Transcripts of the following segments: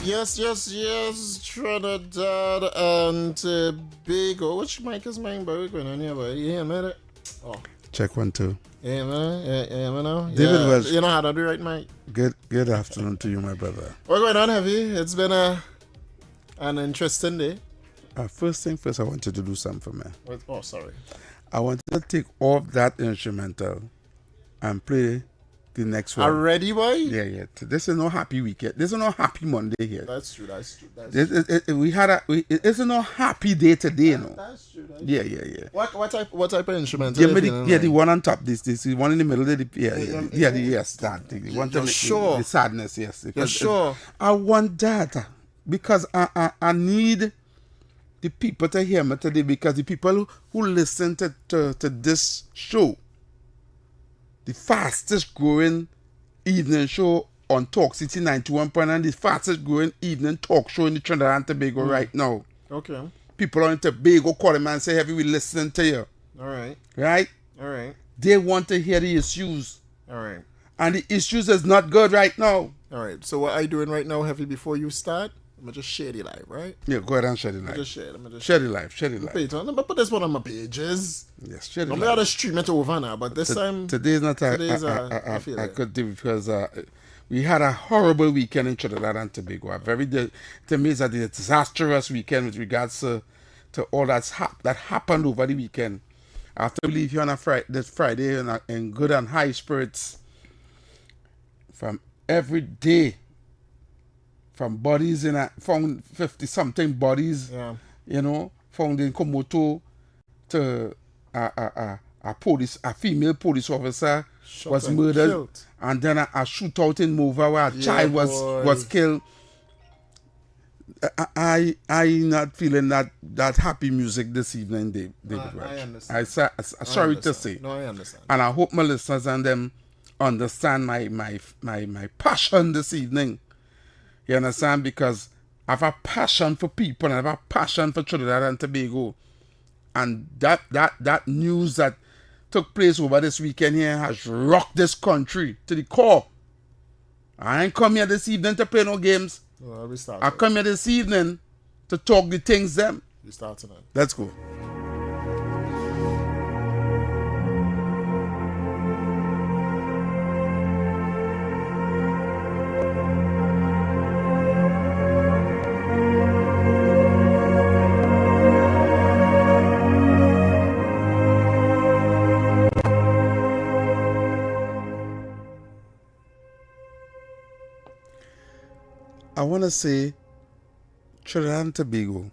Yes, Trinidad and Tobago. Which mic is mine, boy? What's going on here, boy? You hear me? Oh. Check 1 2. Yeah, man. Yeah, man. Now. David Welch. You know how to do right, Mike? Good afternoon to you, my brother. What's going on, Heavy? It's been an interesting day. First thing first, I wanted to do something for me. Oh, sorry. I wanted to take off that instrumental and play the next one. Already, boy? Yeah. This is no happy weekend. This is no happy Monday here. That's true. It's no happy day today, you know. That's true. Yeah. What type of instrumental? The one on top. This the one in the middle. Yes, that thing. The one You're sure? The sadness, yes. You're sure? I want that because I need the people to hear me today, because the people who listen to this show, the fastest growing evening show on Talk City 91.9, the fastest growing evening talk show in the Trinidad and Tobago right now. Okay. People on Tobago call them and say, "Have we listening to you?" All right. Right? All right. They want to hear the issues. All right. And the issues is not good right now. All right. So what are you doing right now, Heavy, before you start? I'm going to just share the live, right? Yeah, go ahead and share the live. Just share it. I'm just share the live. Share the live. I'm going to put this one on my pages. Yes, share the I'm live. going to stream it over now, but this time... Today's not a good day, because we had a horrible weekend in Trinidad and Tobago. To me, it's a disastrous weekend with regards to all that happened over the weekend. I have to leave here on this Friday in good and high spirits from every day. From bodies found 50-something bodies, found in Komoto, to a female police officer was murdered, killed. And then a shootout in Mova where a child was killed. I not feeling that happy music this evening, David. I understand. Sorry to say. No, I understand. And I hope my listeners and them understand my passion this evening. You understand? Because I have a passion for people, and I have a passion for Trinidad and Tobago. And that news that took place over this weekend here has rocked this country to the core. I ain't come here this evening to play no games. No, I come here this evening to talk the things them. We start tonight. Let's go. I want to say, Trinidad and Tobago,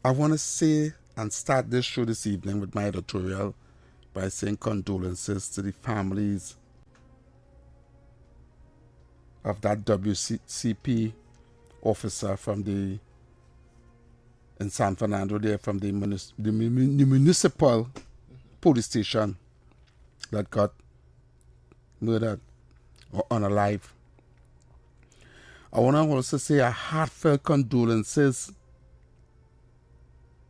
I want to say and start this show this evening with my editorial by saying condolences to the families of that WCP officer in San Fernando there, from the municipal police station that got murdered or unalive. I want to also say a heartfelt condolences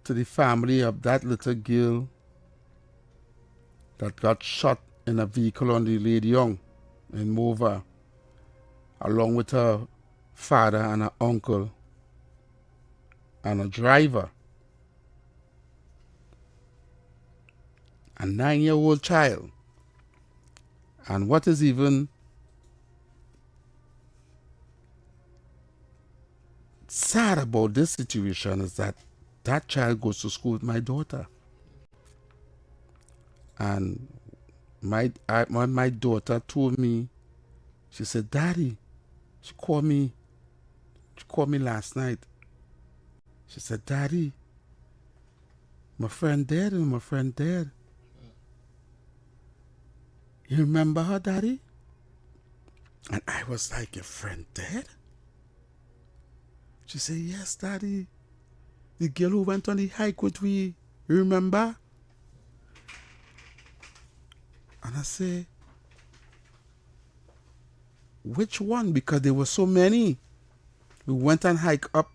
to the family of that little girl that got shot in a vehicle on the Lady Young in Mova, along with her father and her uncle and a driver. A 9-year-old child. And what is even sad about this situation is that child goes to school with my daughter. And my daughter told me, she said, "Daddy," she called me last night. She said, "Daddy, my friend dead and my friend dead. You remember her, Daddy?" And I was like, "Your friend dead?" She said, "Yes, Daddy. The girl who went on the hike with me, you remember?" And I say, "Which one?" Because there were so many. We went and hike up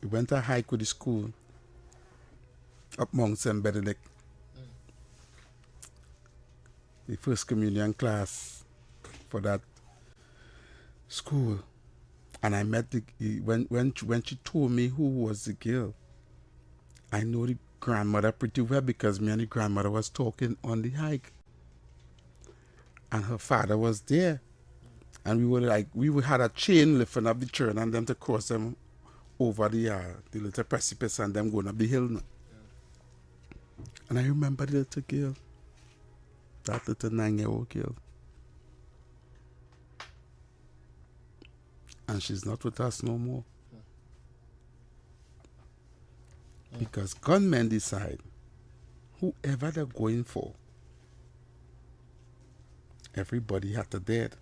We went a hike with the school up Mount St. Benedict. The first communion class for that school. And I met when she told me who was the girl, I know the grandmother pretty well because me and the grandmother was talking on the hike. And her father was there. And we had a chain lifting up the children and them to cross them over the little precipice and them going up the hill. And I remember the little girl, that little 9-year-old girl. And she's not with us no more. Because gunmen decide whoever they're going for, everybody had to dead.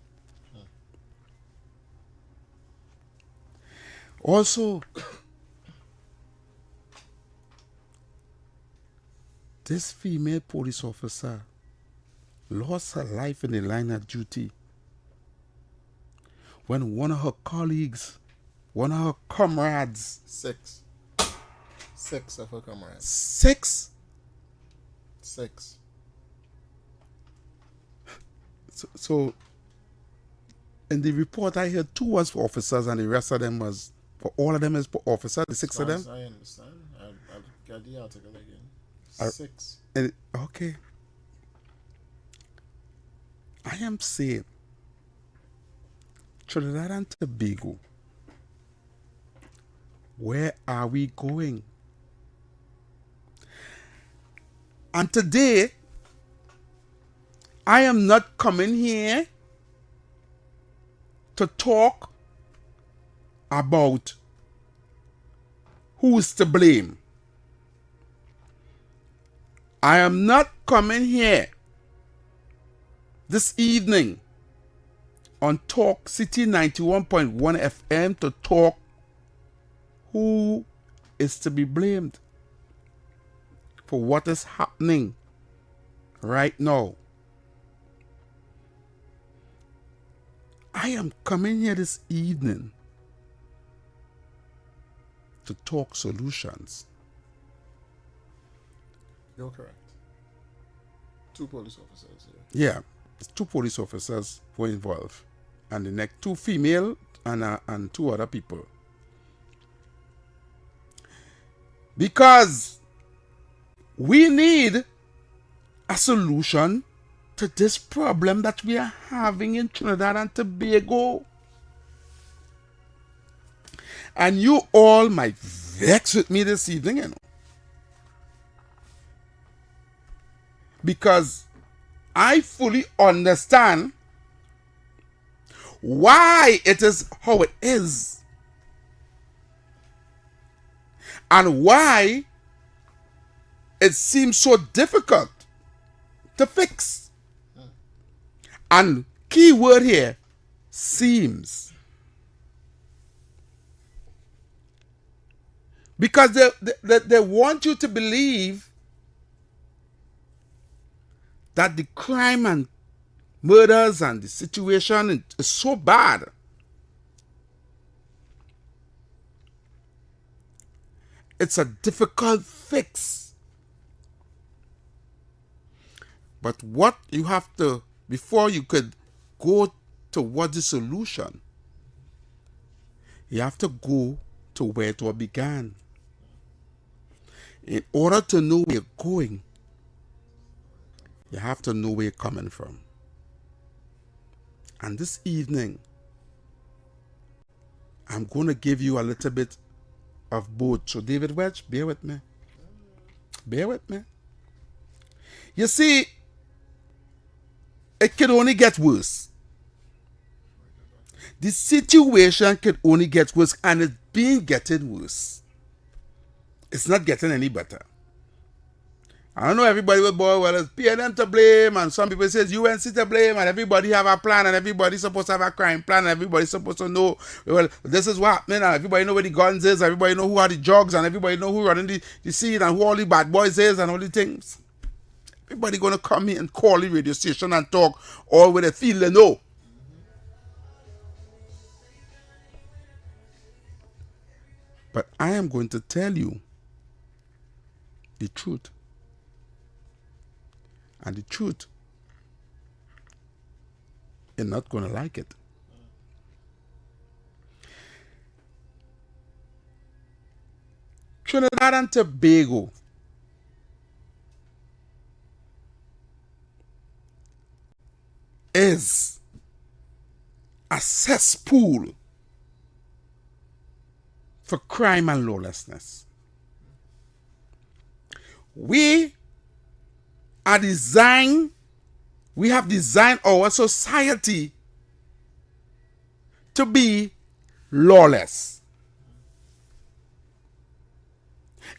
Also, this female police officer lost her life in the line of duty when one of her colleagues, one of her comrades... Six of her comrades. Six? So in the report I heard 2 was for officers and the rest of them was, for all of them is for officers, the 6 of them? I understand. I'll get the article again. 6. Okay. I am saying, Trinidad and Tobago, where are we going? And today, I am not coming here to talk about who's to blame. I am not coming here this evening on Talk City 91.1 FM to talk who is to be blamed for what is happening right now. I am coming here this evening to talk solutions. You're correct. 2 police officers here. Yeah, 2 police officers were involved, and the next 2 female and 2 other people. Because we need a solution to this problem that we are having in Trinidad and Tobago. And you all might vex with me this evening, you know. Because I fully understand why it is how it is. And why it seems so difficult to fix. And key word here, seems. Because they want you to believe that the crime and murders and the situation is so bad. It's a difficult fix. But what you have to, before you could go toward the solution, you have to go to where it all began. In order to know where you're going, you have to know where you're coming from. And this evening, I'm going to give you a little bit of both. So David Welch, bear with me. Bear with me. You see, it can only get worse. The situation can only get worse, and it's been getting worse. It's not getting any better. I don't know, everybody will boy, well, it's PNM to blame, and some people say it's UNC to blame, and everybody have a plan, and everybody's supposed to have a crime plan, and everybody's supposed to know, well, this is what happening, and everybody know where the guns is, everybody know who are the drugs, and everybody know who running the scene, and who all the bad boys is, and all the things. Everybody gonna come here and call the radio station and talk all where they feel they know. But I am going to tell you the truth. And the truth, you're not going to like it. Trinidad and Tobago is a cesspool for crime and lawlessness. We have designed our society to be lawless.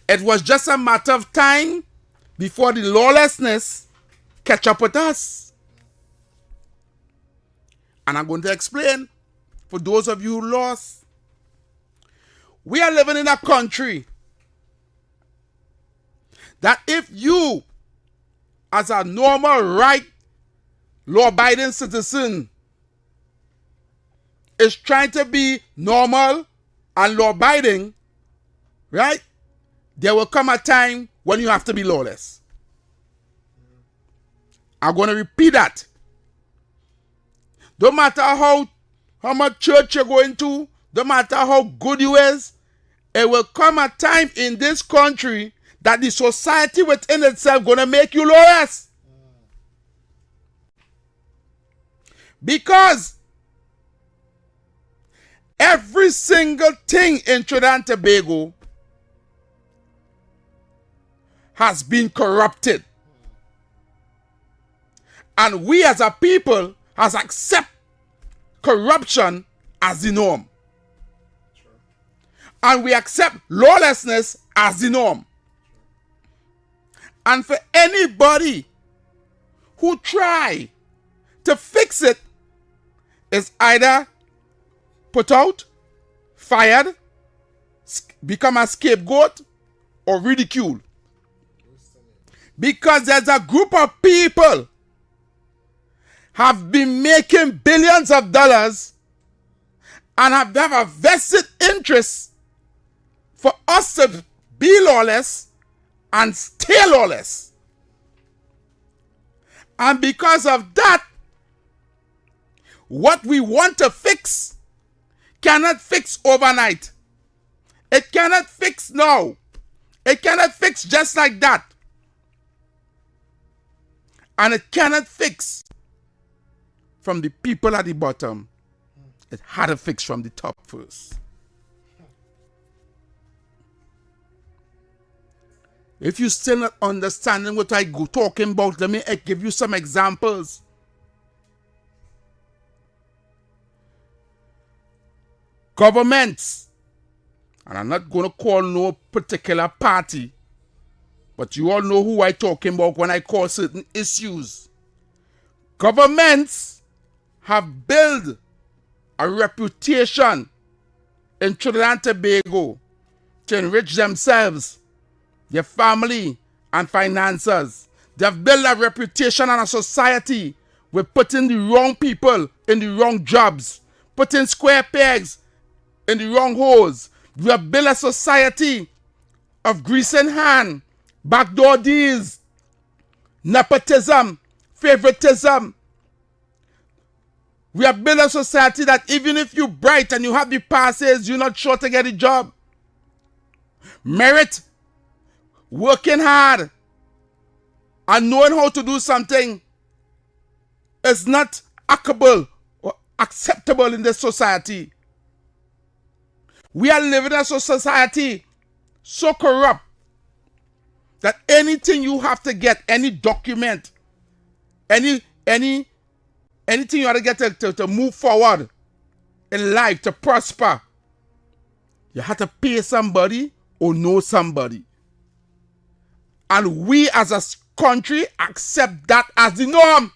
It was just a matter of time before the lawlessness catch up with us. And I'm going to explain for those of you who lost. We are living in a country that if you, as a normal, right, law-abiding citizen, is trying to be normal and law-abiding, right, there will come a time when you have to be lawless. I'm going to repeat that. Don't matter how much church you're going to, don't matter how good you is, it will come a time in this country that the society within itself going to make you lawless. Because every single thing in Trinidad and Tobago has been corrupted. And we as a people has accepted corruption as the norm. Sure. And we accept lawlessness as the norm. And for anybody who try to fix it is either put out, fired, become a scapegoat, or ridiculed. Because there's a group of people have been making billions of dollars and have a vested interest for us to be lawless and stay lawless. And because of that, what we want to fix cannot fix overnight. It cannot fix now. It cannot fix just like that. And it cannot fix from the people at the bottom. It had to fix from the top first. If you still not understanding what I go talking about, let me give you some examples. Governments, and I'm not going to call no particular party, but you all know who I'm talking about when I call certain issues. Governments have built a reputation in Trinidad and Tobago to enrich themselves, their family, and finances. They've built a reputation and a society with putting the wrong people in the wrong jobs, putting square pegs in the wrong holes. We have built a society of grease in hand, backdoor deals, nepotism, favoritism. We have built a society that even if you're bright and you have the passes, you're not sure to get a job. Merit, working hard, and knowing how to do something is not acceptable or acceptable in this society. We are living in a society so corrupt that anything you have to get, any document, anything you have to get to move forward in life, to prosper, you have to pay somebody or know somebody. And we as a country accept that as the norm.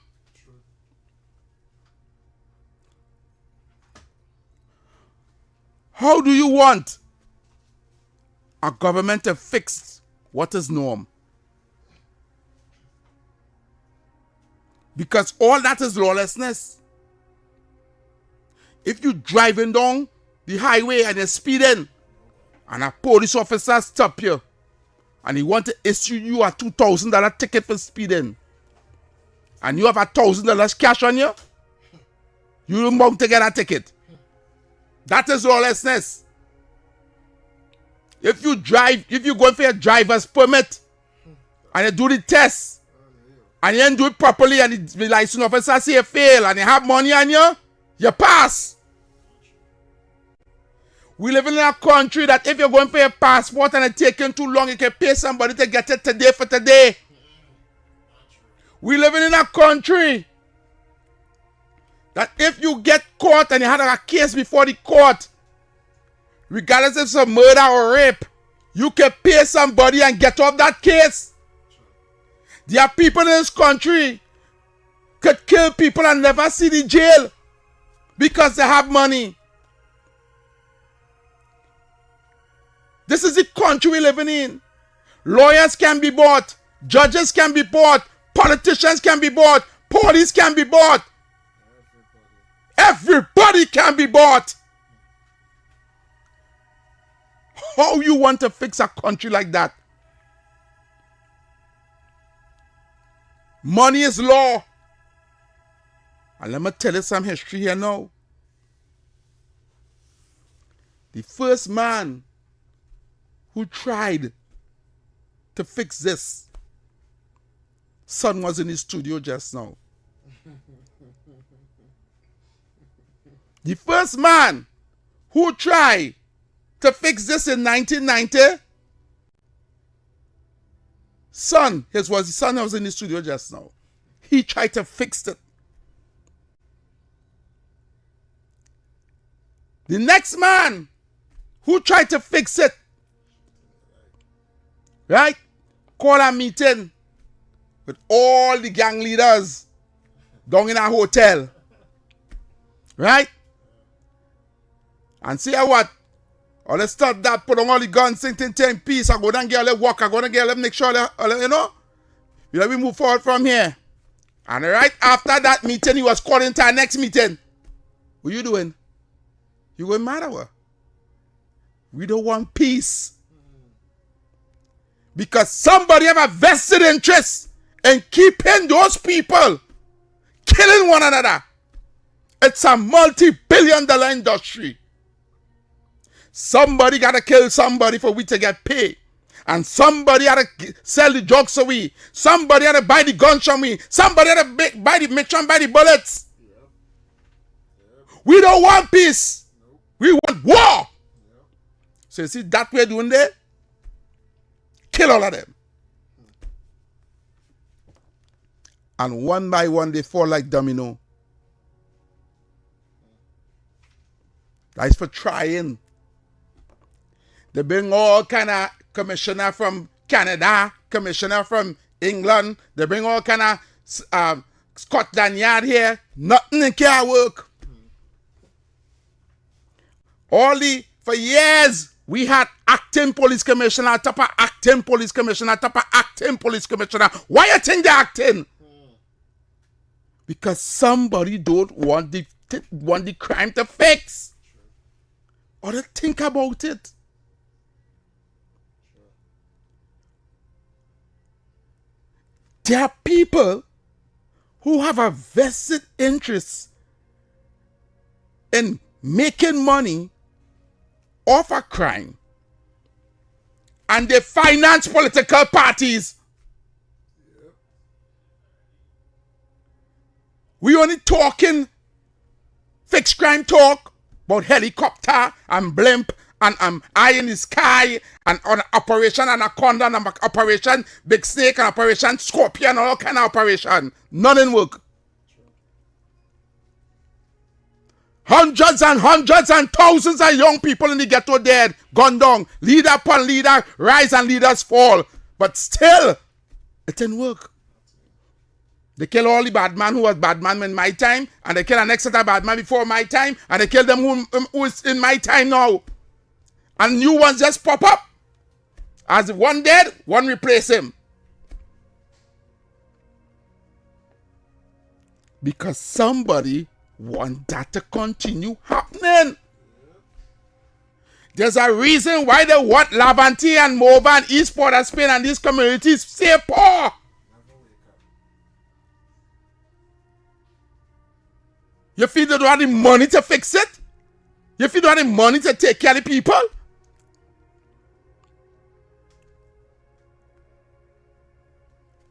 How do you want a government to fix what is norm? Because all that is lawlessness. If you're driving down the highway and you're speeding and a police officer stop you and he want to issue you a $2,000 ticket for speeding, and you have $1,000 cash on you, you don't want to get a ticket. That is lawlessness. If you go for your driver's permit and you do the test and you didn't do it properly and the license officer say you fail and you have money on you, you pass. We live in a country that if you're going for your passport and it's taking too long, you can pay somebody to get it today for today. We living in a country that if you get caught and you had a case before the court, regardless if it's a murder or rape, you can pay somebody and get off that case. There are people in this country could kill people and never see the jail because they have money. This is the country we're living in. Lawyers can be bought. Judges can be bought. Politicians can be bought. Police can be bought. Everybody can be bought. How you want to fix a country like that? Money is law. And let me tell you some history here now. The first man who tried to fix this, son was in his studio just now. The first man who tried to fix this in 1990, his son was in the studio just now. He tried to fix it. The next man who tried to fix it, right, call a meeting with all the gang leaders down in a hotel, right? And see what? Or let's start that, put on all the guns, sing, peace. I go down, get a little walk. I go down, get a little, make sure, we move forward from here. And right after that meeting, he was called into our next meeting. What you doing? You going mad or what? We don't want peace. Because somebody have a vested interest in keeping those people killing one another. It's a multi-billion-dollar industry. Somebody got to kill somebody for we to get paid. And somebody had to sell the drugs away. Somebody had to buy the guns from me. Somebody had to make sure and buy the bullets. We don't want peace. We want war. So you see that we're doing there? Kill all of them. And one by one they fall like domino. That's for trying. They bring all kind of commissioner from Canada, commissioner from England. They bring all kind of Scotland Yard here. Nothing can work. For years, we had acting police commissioner, top of acting police commissioner, top of acting police commissioner. Why you think they're acting? Because somebody don't want the crime to fix. Or to think about it. There are people who have a vested interest in making money off a crime, and they finance political parties. We only talking fixed crime talk about helicopter and blimp and eye in the sky and on Operation Anaconda and Operation Big Snake and Operation Scorpion and all kind of operation. None in work. Hundreds and hundreds and thousands of young people in the ghetto dead, gone down. Leader upon leader, rise and leaders fall. But still, it didn't work. They kill all the bad man who was bad man in my time, and they kill an next set of bad man before my time, and they kill them who is in my time now. And new ones just pop up. As one dead, one replace him. Because somebody want that to continue happening. There's a reason why they want Lavante and Mova and Eastport and Spain and these communities stay poor. You feel they don't have the money to fix it? You feel they don't have the money to take care of the people?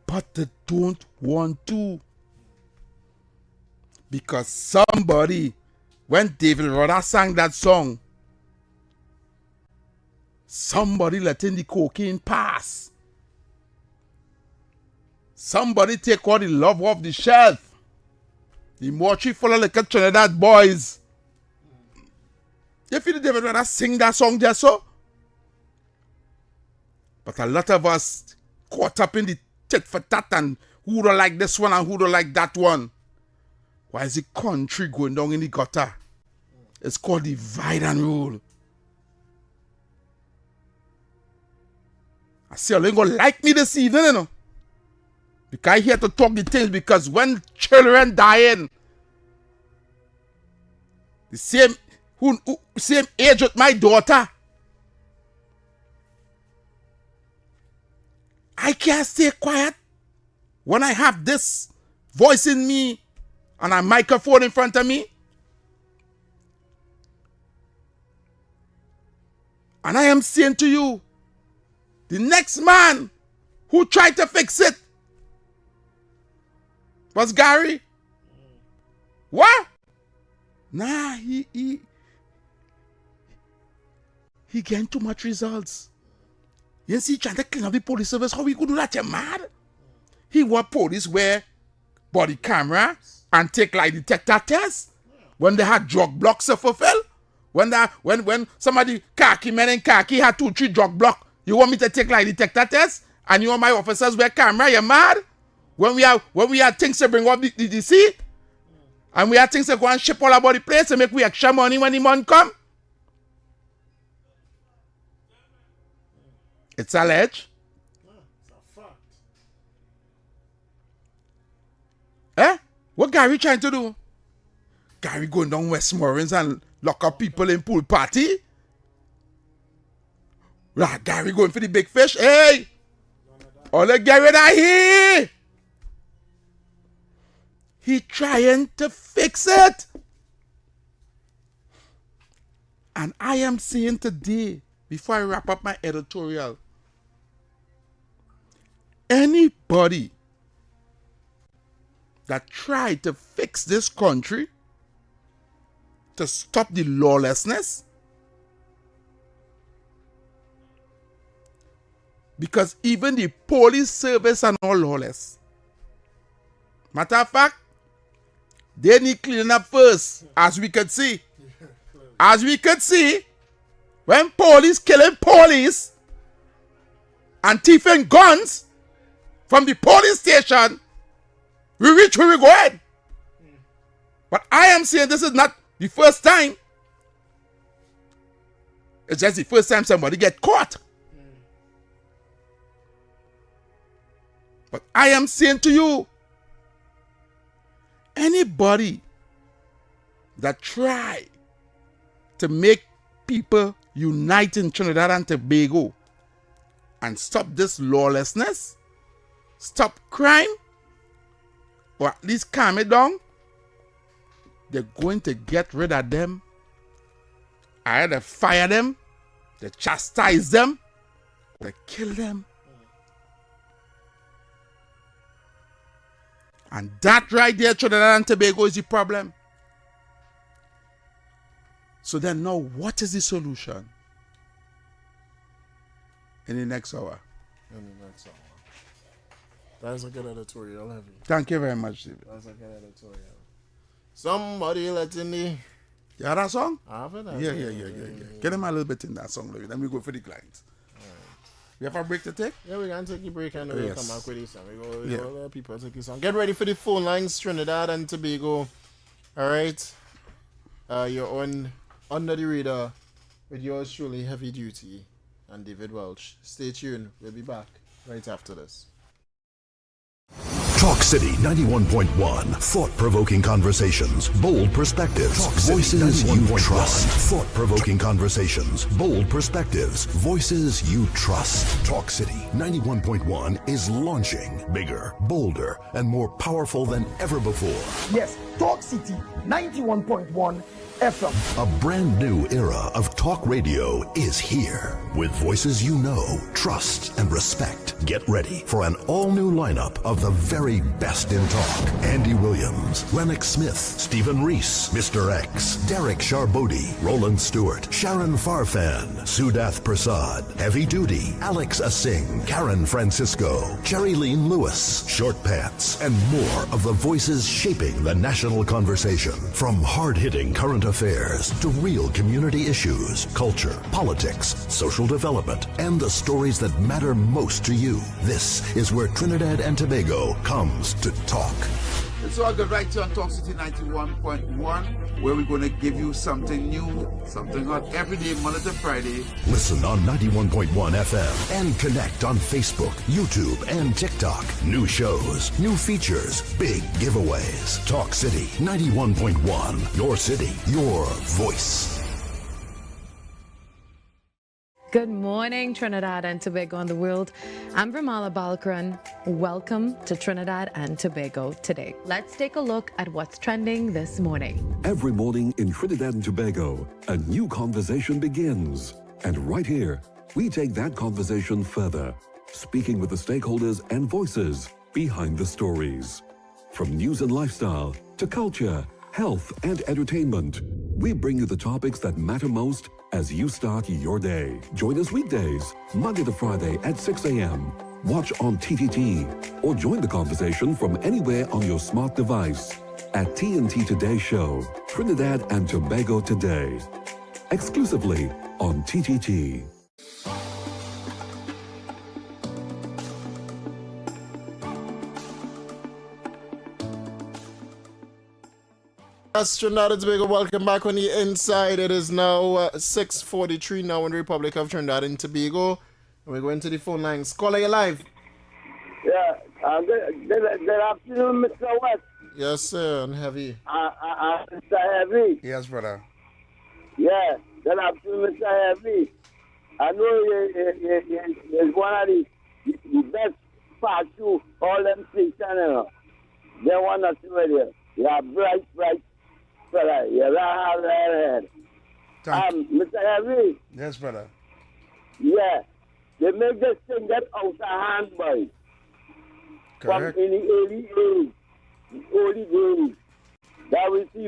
But they don't want to. Because somebody, when David Rudder sang that song, somebody letting the cocaine pass. Somebody take all the love off the shelf. The mortuary full of little Trinidad boys. You feel David Rudder sing that song just so? But a lot of us caught up in the tit for tat and who don't like this one and who don't like that one. Why is the country going down in the gutter? It's called divide and rule. I say, you ain't gonna like me this evening, you know. Because I here to talk the things, because when children dying, the same same age with my daughter, I can't stay quiet when I have this voice in me and a microphone in front of me. And I am saying to you, the next man who tried to fix it was Gary. What? Nah, he getting too much results. You see, trying to clean up the police service. How we could do that? You mad? He want police wear body camera and take lie detector tests when they had drug blocks to fulfill. When somebody khaki men in khaki had 2-3 drug block. You want me to take lie detector tests? And you want my officers wear camera? You mad? When we have things to bring up the DC, and we have things to go and ship all about the place to make we extra money when the money come. It's alleged. It's a fact. Eh? What Gary trying to do? Gary going down Westmoreland and lock up people in pool party? Right, Gary going for the big fish? Hey! All the Gary that here! He trying to fix it. And I am saying today, before I wrap up my editorial, anybody that tried to fix this country, to stop the lawlessness, because even the police service are not lawless. Matter of fact, they need cleaning up first, as we could see. As we could see, when police killing police and thieving guns from the police station, we reach where we go ahead. But I am saying this is not the first time. It's just the first time somebody get caught. But I am saying to you, anybody that try to make people unite in Trinidad and Tobago and stop this lawlessness, stop crime, or at least calm it down, they're going to get rid of them. Either fire them, they chastise them, they kill them. And that right there, Trinidad and Tobago, is the problem. So then now, what is the solution? In the next hour. In the next hour. That's a good editorial, heavy. Thank you very much, David. That's a good editorial. Somebody letting me. You heard that song? I haven't. Yeah. Get him a little bit in that song, David. Then we go for the clients. We have a break to take? Yeah, we're going to take a break and we'll come back with this song. We go let people take this song. Get ready for the phone lines, Trinidad and Tobago. All right. You're on Under the Radar with yours truly, Heavy Duty, and David Welch. Stay tuned. We'll be back right after this. Talk City 91.1. Thought-provoking conversations, bold perspectives. Talk Voices you trust. Thought-provoking conversations, bold perspectives. Voices you trust. Talk City 91.1 is launching bigger, bolder, and more powerful than ever before. Yes, Talk City 91.1 FM. A brand new era of talk radio is here. With voices you know, trust, and respect. Get ready for an all-new lineup of the very best in talk. Andy Williams, Lennox Smith, Stephen Reese, Mr. X, Derek Charbodi, Roland Stewart, Sharon Farfan, Sudath Prasad, Heavy Duty, Alex Asing, Karen Francisco, Cherry Lean Lewis, Short Pants, and more of the voices shaping the national conversation. From hard-hitting current affairs to real community issues, culture, politics, social development, and the stories that matter most to you. This is where Trinidad and Tobago comes to talk. It's all good right here on Talk City 91.1, where we're going to give you something new, something hot every day, Monday to Friday. Listen on 91.1 FM and connect on Facebook, YouTube, and TikTok. New shows, new features, big giveaways. Talk City 91.1. Your city, your voice. Good morning, Trinidad and Tobago and the world. I'm Vermala Balkaran. Welcome to Trinidad and Tobago today. Let's take a look at what's trending this morning. Every morning in Trinidad and Tobago, a new conversation begins. And right here, we take that conversation further, speaking with the stakeholders and voices behind the stories. From news and lifestyle to culture, health, and entertainment, we bring you the topics that matter most as you start your day. Join us weekdays, Monday to Friday at 6 a.m. Watch on TTT or join the conversation from anywhere on your smart device at TNT Today Show, Trinidad and Tobago Today, exclusively on TTT. Trinidad and Tobago, welcome back on the inside. It is now 6:43 now in the Republic of Trinidad and Tobago. And we're going to the phone lines. Caller, you live. Yeah, good afternoon, Mr. West. Yes, sir, and Heavy. Mr. Heavy. Yes, brother. Yeah, good afternoon, Mr. Heavy. I know you're one of the best parts to all them stations, you know. They want us to radio. Yeah, bright. Brother, you're right ahead. Mr. Heavy. Yes, brother. Yeah, they make this thing get out of hand, boy. Correct. From in the early days, that we see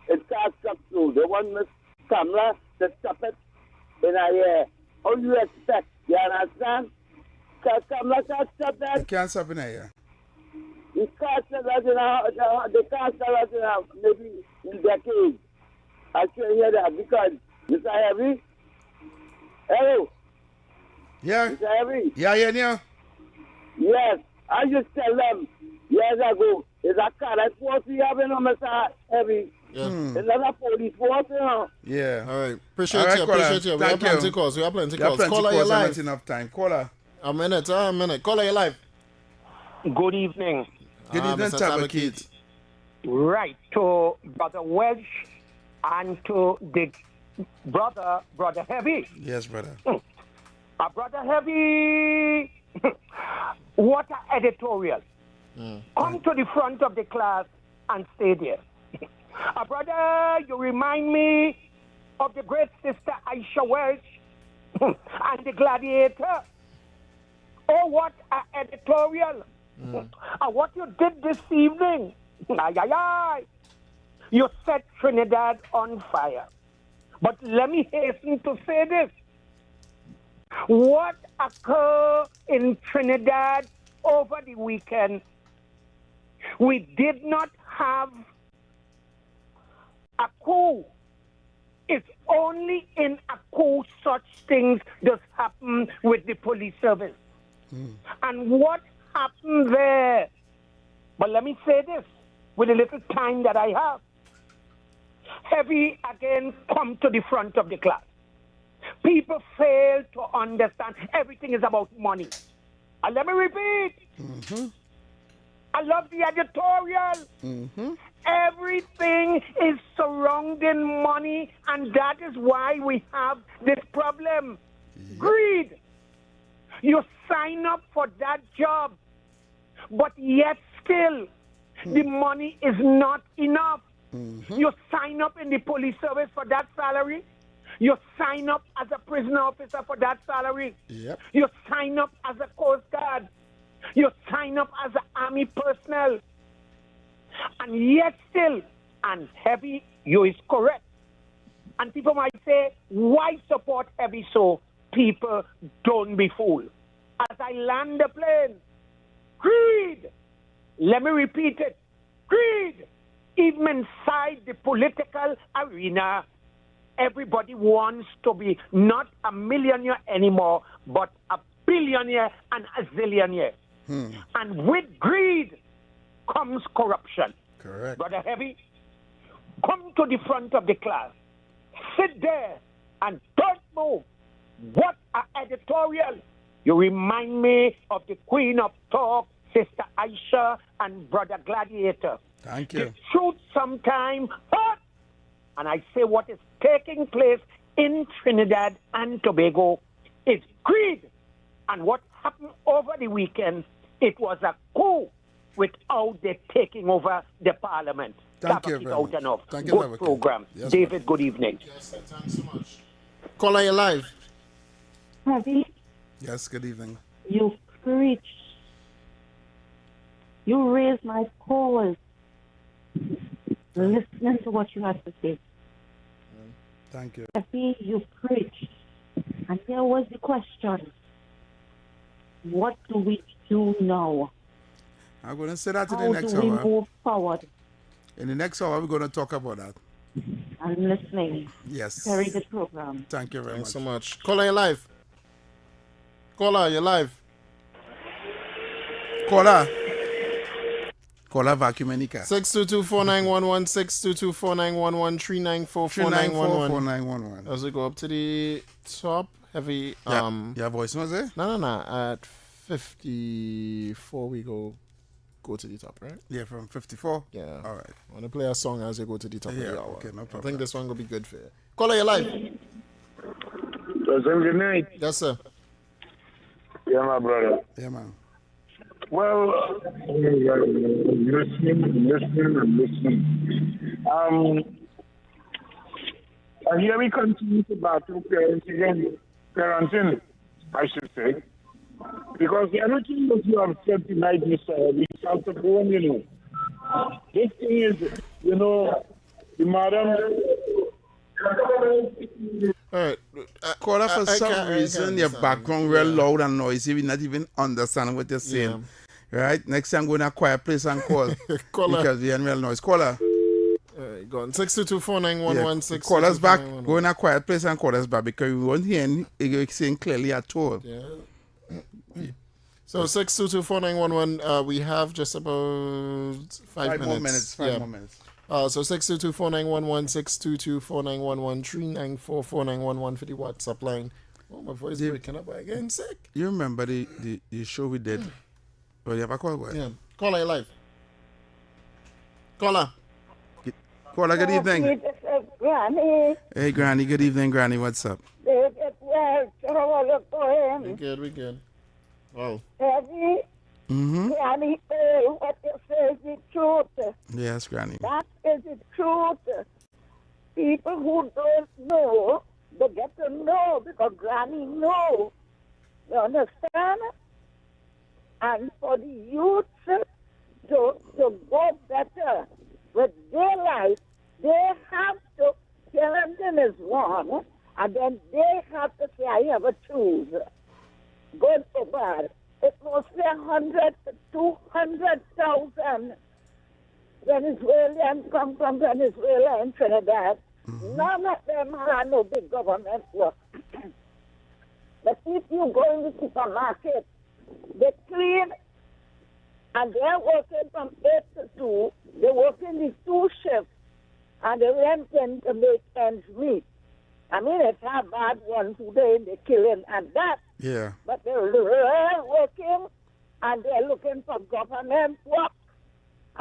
it can't stop through. They want Miss Kamala to stop it in a year. How do you expect? You understand? Kamala can't stop that. It can't stop in a year. You can't stop that they can't stop that maybe in decades. I can hear that because Mr. Heavy. Hello. Yeah. Mr. Heavy. Yeah. Yes. I just tell them years ago, there's a car that force you having on Mr. Heavy. Yeah. Another police force, you know. Yeah. All right. Appreciate you. We have plenty of calls. Caller, you live. Not enough time. Caller. A minute. Caller, you live. Good evening. Good evening, Tabakit. Right, to Brother Welch and to the brother Heavy. Yes, brother. Brother Heavy, what an editorial. Come to the front of the class and stay there. Brother, you remind me of the great sister Aisha Welch and the gladiator. Oh, what an editorial. And what you did this evening, you set Trinidad on fire. But let me hasten to say this. What occurred in Trinidad over the weekend, we did not have a coup. It's only in a coup such things just happen with the police service. And what happened there? But let me say this with the little time that I have. Heavy again come to the front of the class. People fail to understand everything is about money. And let me repeat. I love the editorial. Everything is surrounding money, and that is why we have this problem. Greed. You sign up for that job, but yet still the money is not enough. You sign up in the police service for that salary. You sign up as a prison officer for that salary. You sign up as a Coast Guard. You sign up as an army personnel. And yet still, and heavy, you is correct. And people might say, why support heavy so? People, don't be fooled. As I land the plane, greed. Let me repeat it. Greed. Even inside the political arena, everybody wants to be not a millionaire anymore, but a billionaire and a zillionaire. And with greed comes corruption. Correct. Brother Heavy, come to the front of the class. Sit there and don't move. What an editorial. You remind me of the Queen of Talk, Sister Aisha, and Brother Gladiator. Thank you. The truth sometimes hurts. And I say what is taking place in Trinidad and Tobago is greed. And what happened over the weekend, it was a coup without they taking over the parliament. Thank you very much. Enough. Thank you, good program. Yes, David, good evening. Yes, thanks so much. Caller, you live. Heavy, Yes, good evening. you preach. You raise my cause. Listening to what you have to say. Thank you. Heavy, you preach. And here was the question. What do we do now? I'm going to say that in How the next do we hour. move forward? In the next hour, we're going to talk about that. I'm listening. Yes. Very good program. Thank you very Thanks much. so much. Caller, you live. Caller, you live. Caller. Caller, vacuum any car. 622-4911, 622-4911, 394-4911. 394-4911. As we go up to the top, heavy. Your voice was there? No. At 54, we go to the top, right? Yeah, from 54? Yeah. All right. I want to play a song as we go to the top of the hour. Okay, no problem. I think this one will be good for you. Caller, you live. Good night. Yes, sir. Yeah, my brother. Yeah, man. Well, listening. And here we continue to battle parenting, I should say. Because everything that you have said tonight, Mr. Eddie, is out of home, you know. This thing is, you know, the madam. All right. Caller, for some reason, your background real loud and noisy. We not even understand what you're saying. Right? Next time, go in a quiet place and call. Because we are real noise. Caller. Go on. 622-4911. Call us back. Go in a quiet place and call us back because we won't hear you saying clearly at all. Yeah. So 622-4911. We have just about 5 minutes. More minutes. Five more minutes. So 622-4911, 622-4911, 394-4911 for the WhatsApp line. Oh, my voice is breaking up again. Sick. You remember the show we did? Oh, you have a call? Boy? Yeah. Caller, you live. Caller. Caller, good evening. Granny. Hey, Granny. Good evening, Granny. What's up? How are you going? We good. Oh. Heavy. Granny, what you say is the truth. Yes, Granny. That is the truth. People who don't know, they get to know because Granny knows. You understand? And for the youth to go better with their life, they have to, parenting is one, and then they have to say, I have a choose. Good or bad. It must be 100 to 200,000 Venezuelans come from Venezuela and Trinidad. None of them have no big government work. But if you go in the supermarket, they clean and they're working from 8 to 2. They work in the 2 shifts and they rent them to make ends meet. I mean, it's not bad ones who they're killing and that. Yeah. But they're working and they're looking for government work.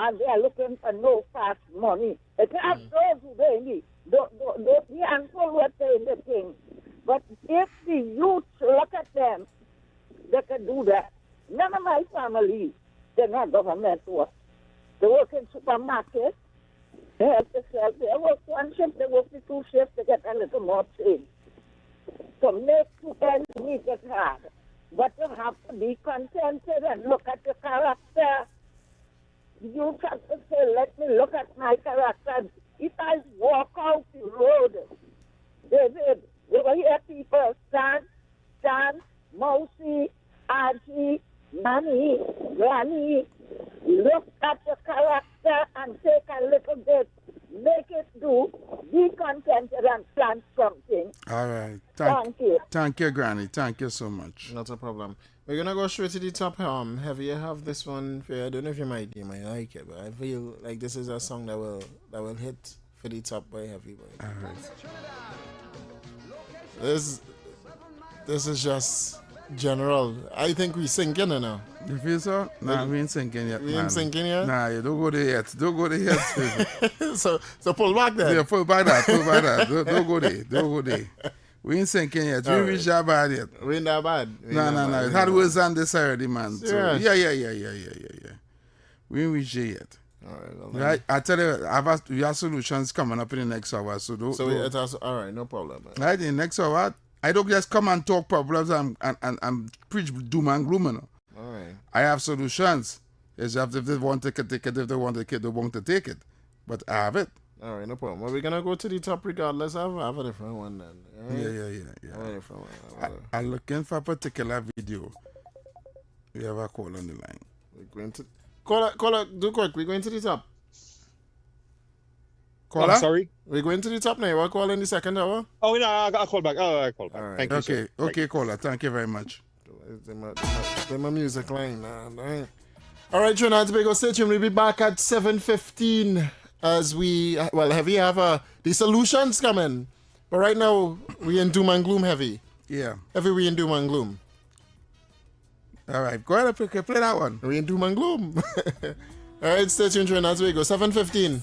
and they are looking for no fast money. It's not those who they need. Don't be handful with the thing. But if the youth look at them, they can do that. None of my family, they're not government work. They work in supermarkets. They have to sell. They work one shift, they work the two shifts to get a little more change. To make two ends meet is hard. But you have to be contented and look at your character. You have to say, let me look at my character. If I walk out the road, David, you will hear people stand, Mousy, Aji, Nanny, Granny. Look at your character and take a little bit. Make it do. Be contented and plant something. All right. Thank you. Thank you, Granny. Thank you so much. Not a problem. We're gonna go straight to the top. Heavy, you have this one for you. I don't know if you might like it, but I feel like this is a song that will hit for the top by Heavy Boy. All right. This is just general. I think we sinking now. You feel so? Nah, we ain't sinking yet. We ain't sinking yet? Nah, you don't go there yet. Don't go there yet. so pull back then. Yeah, pull back that. Don't go there. Don't go there. We ain't sinking yet. We ain't reached that bad yet. We ain't that bad. No. It had words on this already, man. So, yeah. Yeah. We ain't reached it yet. All right. I tell you, we have solutions coming up in the next hour. So it has, all right, no problem. Man. Right, in the next hour, I don't just come and talk problems and preach doom and gloom. You know. All right. I have solutions. It's just if they want to take it, if they want to take it, they want to take it. But I have it. All right, no problem. Well, we're going to go to the top regardless. I have a different one then. Right? Yeah. I have a different one. I'm looking for a particular video. We have a call on the line. We're going to... Caller, do quick. We're going to the top. Caller? I'm sorry? We're going to the top now. You want to call in the second hour? Oh, no, I'll call back. Oh, I'll call back. Right. Thank you, sir. Okay, caller. Thank you very much. They're my music line. Right. All right, Trinidad and Tobago Station. We'll be back at 7:15 as we... Well, Heavy have the solutions coming. But right now, we in doom and gloom, Heavy. Yeah. Heavy, we in doom and gloom. All right, go ahead and play that one. We in doom and gloom. All right, stay tuned, Trinidad and Tobago, 7:15.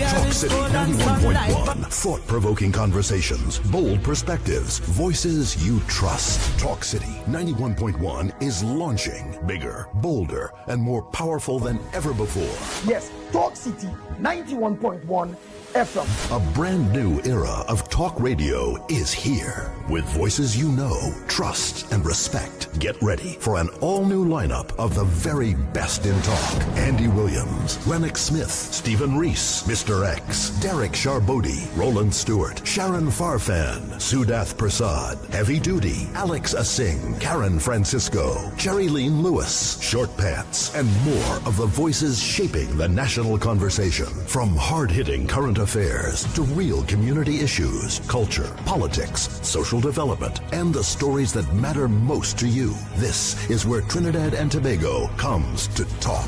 Talk City 91.1. Thought-provoking conversations, bold perspectives, voices you trust. Talk City 91.1 is launching bigger, bolder, and more powerful than ever before. Yes, Talk City 91.1 FM. A brand new era of talk radio is here. With voices you know, trust, and respect. Get ready for an all-new lineup of the very best in talk. Andy Williams, Lennox Smith, Stephen Reese, Mr. X, Derek Charbodi, Roland Stewart, Sharon Farfan, Sudath Prasad, Heavy Duty, Alex Asing, Karen Francisco, Jerry Lean Lewis, Short Pants, and more of the voices shaping the national conversation. From hard-hitting current affairs to real community issues, culture, politics, social development, and the stories that matter most to you. This is where Trinidad and Tobago comes to talk.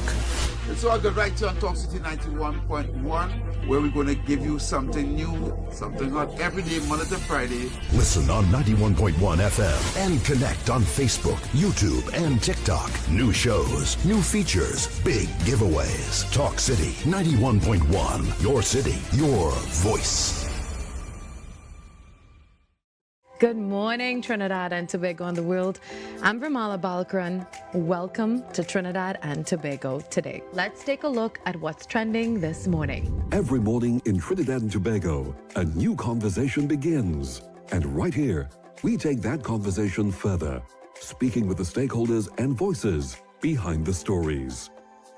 It's all good right here on Talk City 91.1, where we're going to give you something new, something hot every day, Monday to Friday. Listen on 91.1 FM and connect on Facebook, YouTube, and TikTok. New shows, new features, big giveaways. Talk City 91.1, your city, your voice. Good morning, Trinidad and Tobago and the world. I'm Vermala Balkaran. Welcome to Trinidad and Tobago today. Let's take a look at what's trending this morning. Every morning in Trinidad and Tobago, a new conversation begins. And right here, we take that conversation further, speaking with the stakeholders and voices behind the stories.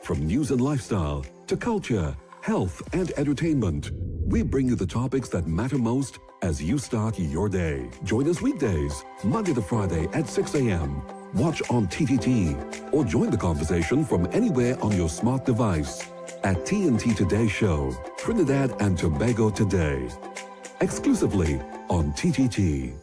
From news and lifestyle to culture, health, and entertainment, we bring you the topics that matter most as you start your day. Join us weekdays, Monday to Friday at 6 a.m. Watch on TTT or join the conversation from anywhere on your smart device at TNT Today Show, Trinidad and Tobago Today, exclusively on TTT.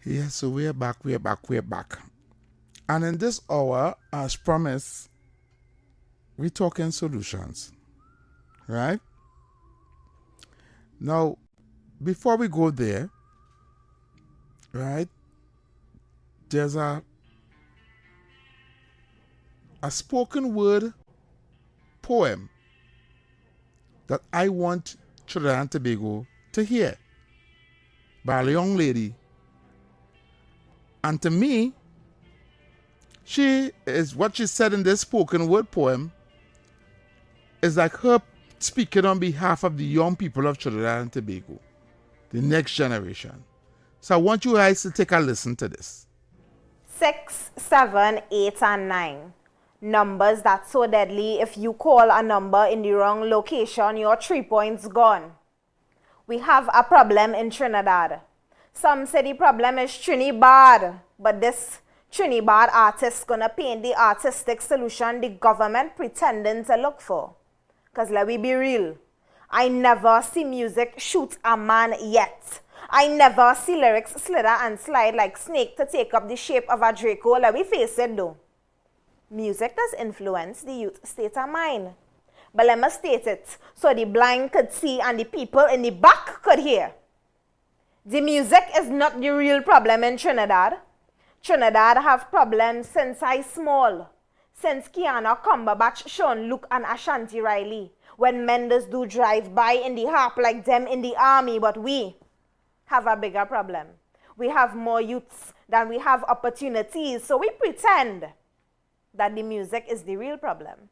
Yeah, so we're back. And in this hour, as promised, we're talking solutions, right? Now, before we go there, right, there's a spoken word poem that I want Trinidad and Tobago to hear by a young lady. And to me, she is what she said in this spoken word poem is like her speaking on behalf of the young people of Trinidad and Tobago, the next generation. So I want you guys to take a listen to this. 6, 7, 8, and 9. Numbers that's so deadly. If you call a number in the wrong location, your 3 points gone. We have a problem in Trinidad. Some say the problem is Trinidad, but this Trinidad artist gonna paint the artistic solution the government pretending to look for. Cause let me be real, I never see music shoot a man yet. I never see lyrics slither and slide like snake to take up the shape of a Draco. Let me face it though. Music does influence the youth state of mind. But let me state it so the blind could see and the people in the back could hear. The music is not the real problem in Trinidad. Trinidad have problems since I small. Since Kiana Cumberbatch, Sean Luke and Ashanti Riley. When Mendes do drive by in the harp like them in the army, but we have a bigger problem. We have more youths than we have opportunities, so we pretend that the music is the real problem.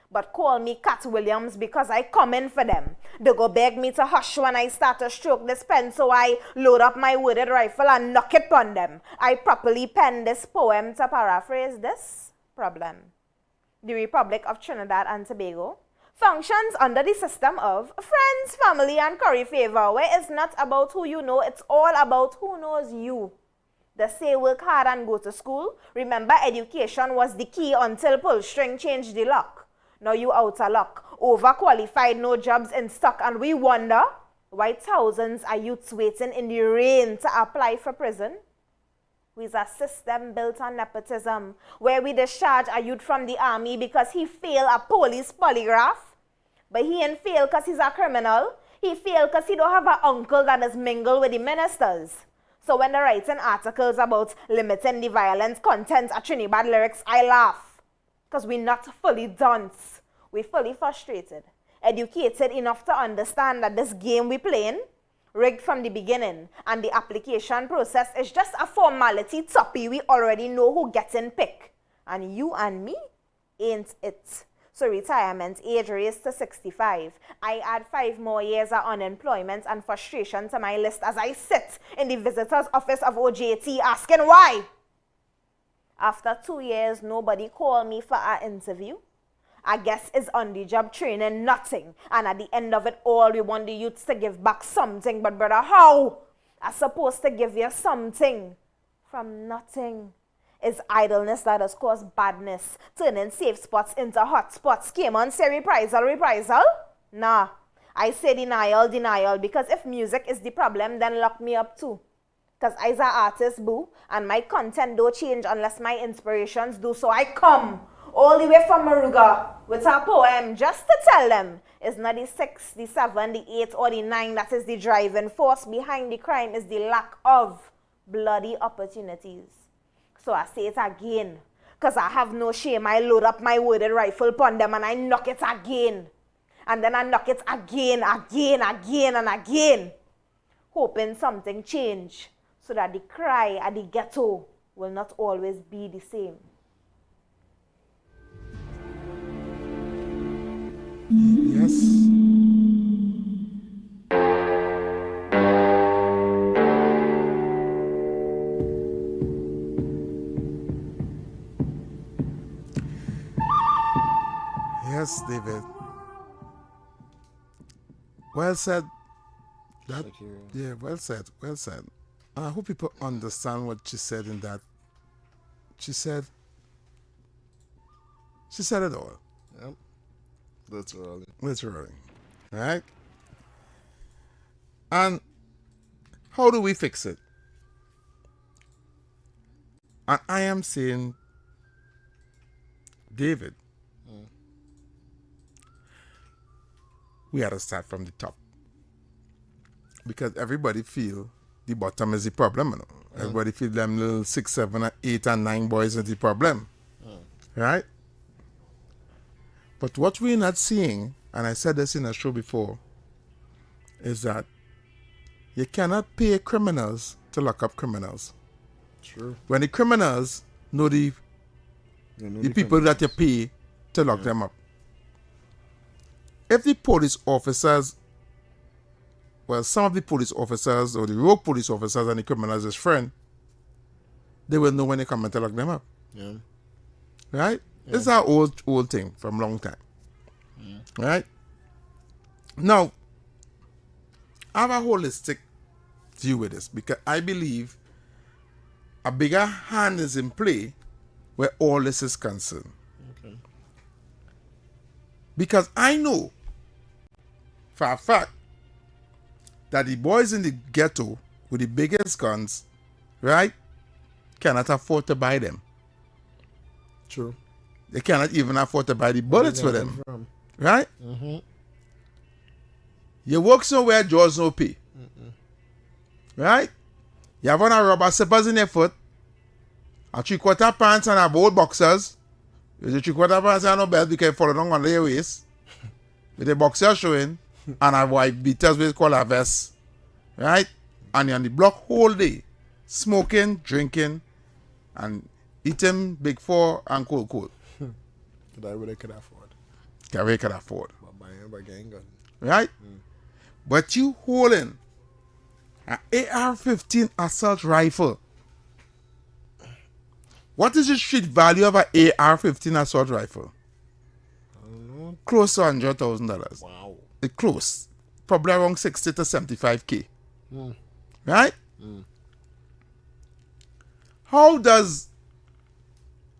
But call me Cat Williams because I come in for them. They go beg me to hush when I start to stroke this pen, so I load up my worded rifle and knock it on them. I properly pen this poem to paraphrase this problem. The Republic of Trinidad and Tobago functions under the system of friends, family, and curry favor, where it's not about who you know, it's all about who knows you. They say work hard and go to school. Remember, education was the key until pull string changed the lock. Now you out of luck. Overqualified, no jobs in stock, and we wonder why thousands are youths waiting in the rain to apply for prison. We's a system built on nepotism, where we discharge a youth from the army because he failed a police polygraph. But he ain't fail because he's a criminal. He failed because he don't have an uncle that is mingled with the ministers. So when they're writing articles about limiting the violence content of Trinidad lyrics, I laugh. Because we're not fully dunce. We're fully frustrated. Educated enough to understand that this game we're playing, rigged from the beginning, and the application process is just a formality toppy. We already know who gets in pick. And you and me ain't it. So retirement age raised to 65. I add 5 more years of unemployment and frustration to my list as I sit in the visitor's office of OJT asking why. After 2 years, nobody called me for an interview. I guess it's on-the-job training, nothing. And at the end of it all, we want the youths to give back something. But brother, how? I'm supposed to give you something from nothing. It's idleness that has caused badness, turning safe spots into hot spots. Came on, say reprisal? Nah, I say denial, because if music is the problem, then lock me up too. Because I's an artist, boo, and my content don't change unless my inspirations do. So I come all the way from Maruga with a poem just to tell them it's not the 6, the 7, the 8, or the 9 that is the driving force behind the crime. Is the lack of bloody opportunities. So I say it again, because I have no shame. I load up my worded rifle upon them and I knock it again. And then I knock it again, and again. Hoping something change so that the cry at the ghetto will not always be the same. Yes. Yes, David. Well said. Yeah, well said. I hope people understand what she said in that. She said it all. Yep. Literally. Right? And how do we fix it? And I am saying, David, we had to start from the top. Because everybody feel the bottom is the problem. You know? Everybody feel them little 6, 7, 8, and 9 boys is the problem. Right? But what we're not seeing, and I said this in a show before, is that you cannot pay criminals to lock up criminals. True. When the criminals know the people that you pay to lock them up. If the police officers, well, some of the police officers or the rogue police officers and the criminals is friend, they will know when they come and to lock them up. Yeah. Right? Yeah. This is our old thing from long time. Right? Now, I have a holistic view with this because I believe a bigger hand is in play where all this is concerned. Okay. Because I know for a fact that the boys in the ghetto with the biggest guns, right, cannot afford to buy them. True. They cannot even afford to buy the bullets for them. Right? You work somewhere, jaws no pay. Right? You have on a rubber slippers in your foot, a 3/4 pants and a bold boxers. With the 3/4 pants and no belt because you fall down on your waist. With the boxer showing and a white beaters with called a vest. Right? And you're on the block whole day. Smoking, drinking, and eating Big Four and cold. That way they could afford. That way they could afford. But buying by gang gun. Right? But you holding an AR-15 assault rifle. What is the street value of an AR-15 assault rifle? I don't know. Close to $100,000. Wow. It's close. Probably around 60 to 75K. Right? How does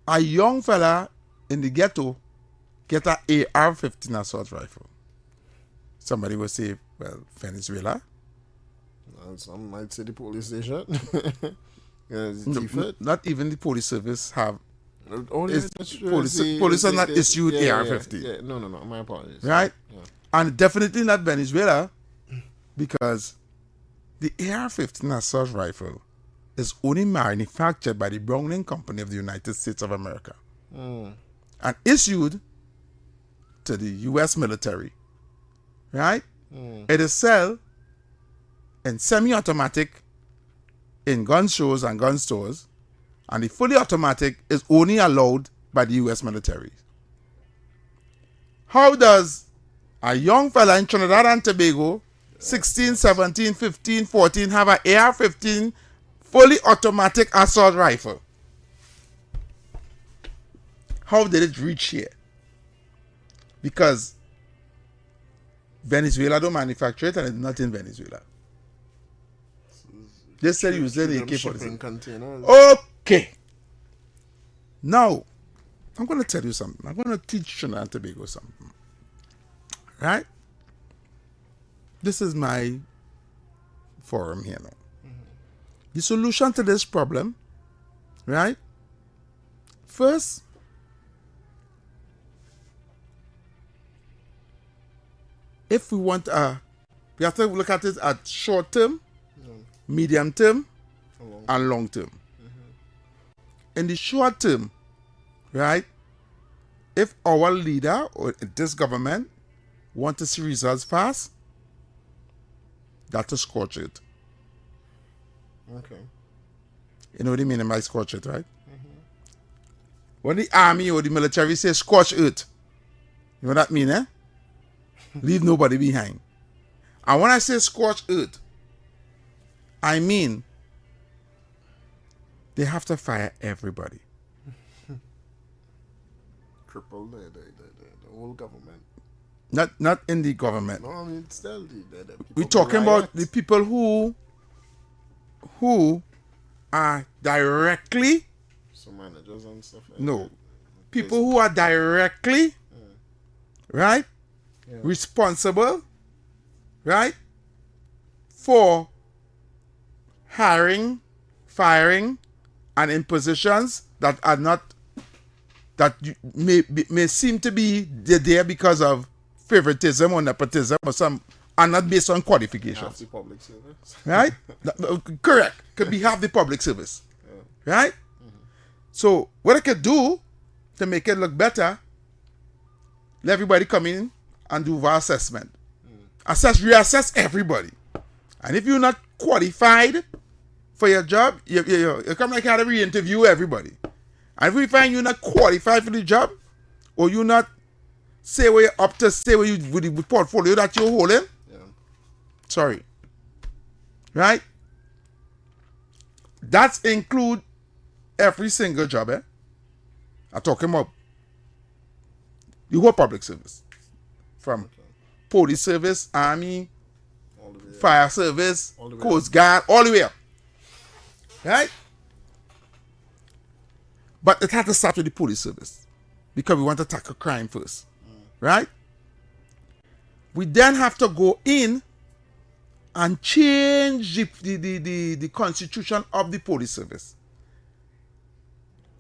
a young fella in the ghetto get an AR-15 assault rifle? Somebody will say, well, Venezuela. Some might say the police station. Not even the police service have. Police are not issued AR-15. Yeah. No, my apologies. Right? Yeah. And definitely not Venezuela because the AR-15 assault rifle is only manufactured by the Browning Company of the United States of America and issued to the U.S. military. Right? It is sold in semi-automatic in gun shows and gun stores, and the fully automatic is only allowed by the U.S. military. How does a young fella in Trinidad and Tobago, 16, 17, 15, 14, have an AR-15 fully automatic assault rifle? How did it reach here? Because Venezuela don't manufacture it and it's not in Venezuela. They sell using the AK-47. Okay. Now, I'm going to tell you something. I'm going to teach Trinidad and Tobago something. Right? This is my forum here now. The solution to this problem, right? First, if we want we have to look at it at short term, medium term, and long term. In the short term, right, if our leader or this government want to see results fast, that to scorch it. Okay. You know what I mean by scorch it, right? When the army or the military say scorch earth, you know what that mean, eh? Leave nobody behind. And when I say scorch earth, I mean they have to fire everybody. Triple the whole government. Not in the government. No, I mean still the we're talking about the people who are directly some managers and stuff. No. People who are directly right? Yeah. Responsible, right? For hiring, firing, and in positions that are not, that may seem to be there because of favoritism or nepotism or some, are not based on qualifications. Half the public service. Right? Correct. Could be half the public service. Yeah. Right? Mm-hmm. So what I could do to make it look better, let everybody come in and do our assessment. Reassess everybody. And if you're not qualified for your job, you come like how to re-interview everybody. And if we find you're not qualified for the job, or you're not say where you're up to, say where you with the portfolio that you're holding, sorry. Right? That's include every single job, I'm talking about the whole public service. From police service, army, fire service, coast guard, all the way up. Right? But it had to start with the police service, because we want to tackle crime first. Right? We then have to go in and change the constitution of the police service.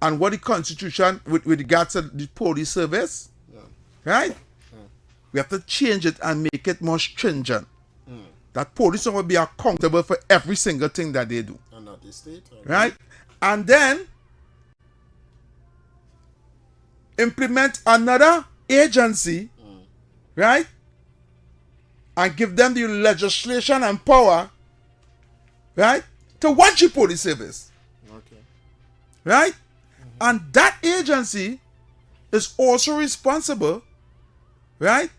And what the constitution, with regards to the police service, right? We have to change it and make it more stringent. That police will be accountable for every single thing that they do. And not the state. Right? And then implement another agency, right? And give them the legislation and power, right? To watch the police service. Okay. Right? And that agency is also responsible, right?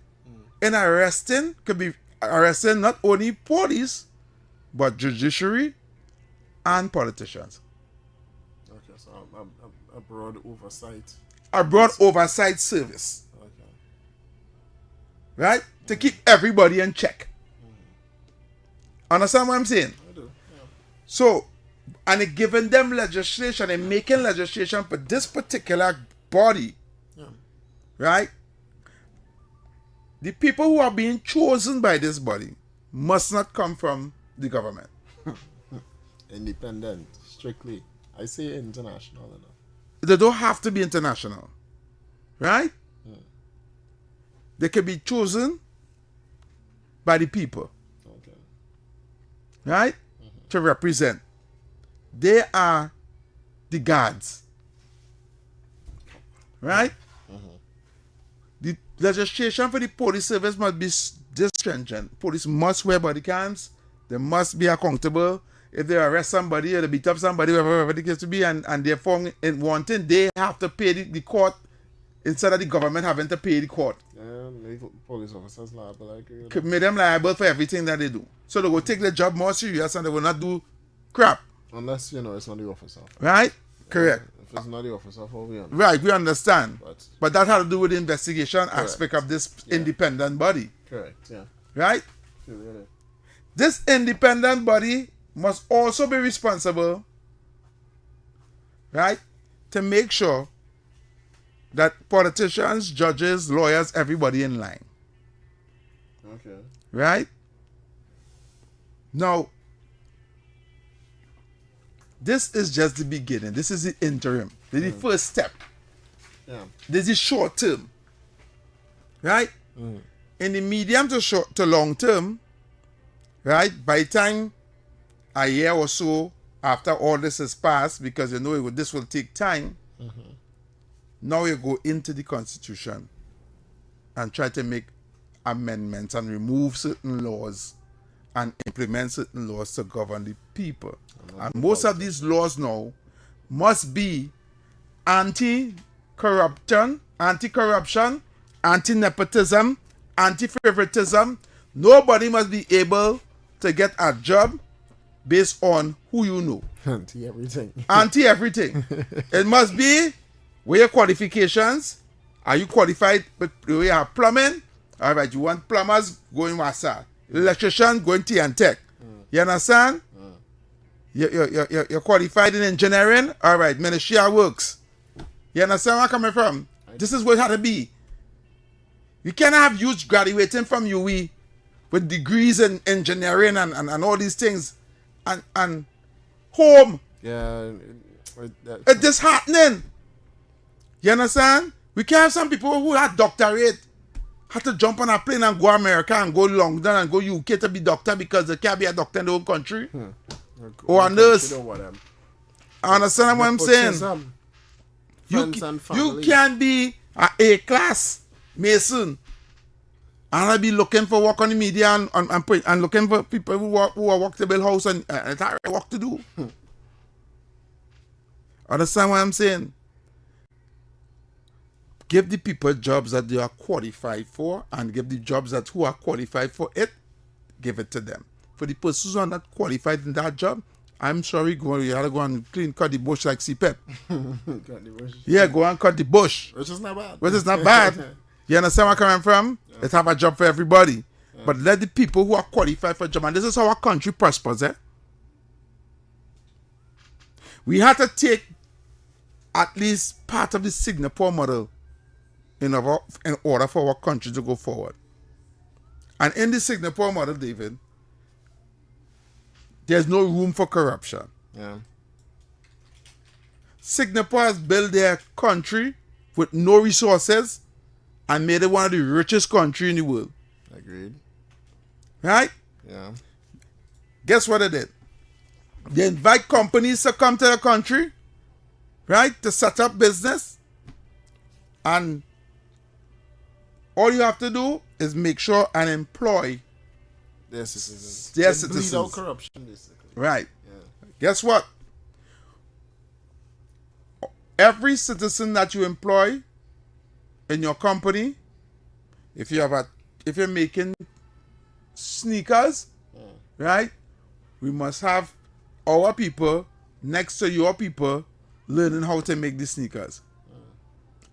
In arresting, could be arresting not only police, but judiciary and politicians. Okay, so a broad oversight. A broad oversight service. Okay. Right? To keep everybody in check. Understand what I'm saying? I do, yeah. So, and it giving them legislation and making legislation for this particular body. Yeah. Right? The people who are being chosen by this body must not come from the government. Independent, strictly. I say international enough. They don't have to be international. Right? They can be chosen by the people. Okay. Right? To represent. They are the guards. Right? The legislation for the police service must be this stringent. Police must wear body cams. They must be accountable. If they arrest somebody or they beat up somebody, whatever the case to be, and they're found in wanting, they have to pay the court instead of the government having to pay the court. Yeah, make police officers liable. I agree with Could make them liable for everything that they do. So they will take their job more serious and they will not do crap. Unless, it's not the officer. Right? Correct. If it's not the officer, we understand. Right, we understand. But that has to do with the investigation Correct. aspect of this independent body. Correct, yeah. Right? This independent body must also be responsible, right, to make sure that politicians, judges, lawyers, everybody in line. Okay. Right? Now, this is just the beginning. This is the interim. This is the first step. Yeah. This is short term. Right? In the medium to long term, right, by the time a year or so after all this is passed, because this will take time, now you go into the Constitution and try to make amendments and remove certain laws and implement certain laws to govern the people. And most of these laws now must be anti-corruption, anti-nepotism, anti-favoritism. Nobody must be able to get a job based on who you know. Anti-everything. Anti-everything. It must be where your qualifications. Are you qualified with you have plumbing? All right, you want plumbers, go in Wassa. Electrician, go in T&Tech. You understand? You're qualified in engineering? All right, ministerial works. You understand where I'm coming from? This is what it had to be. You cannot have youth graduating from UE with degrees in engineering and all these things and home. Yeah, It's disheartening. You understand? We can have some people who had doctorate, had to jump on a plane and go America and go London and go UK to be doctor because they can't be a doctor in their own country. Or a nurse. I understand what I'm saying? You can be an A-class Mason and I be looking for work on the media and looking for people who are work to build house and it's hard work to do. Understand what I'm saying? Give the people jobs that they are qualified for and give the jobs that who are qualified for it, give it to them. For the persons who are not qualified in that job, I'm sorry, you gotta go and cut the bush like CPEP. Cut the bush. Yeah, go and cut the bush. Which is not bad. Which is not bad. You understand where I'm coming from? Yeah. Let's have a job for everybody. Yeah. But let the people who are qualified for a job, and this is how our country prospers, We have to take at least part of the Singapore model in order for our country to go forward. And in the Singapore model, David, there's no room for corruption. Yeah. Singapore has built their country with no resources and made it one of the richest countries in the world. Agreed. Right? Yeah. Guess what they did? They invite companies to come to the country, right, to set up business. And all you have to do is make sure and employ their citizens. Their citizens. Bleed out corruption, basically. Right. Yeah. Guess what? Every citizen that you employ in your company, if you're making sneakers, right, we must have our people next to your people learning how to make the sneakers.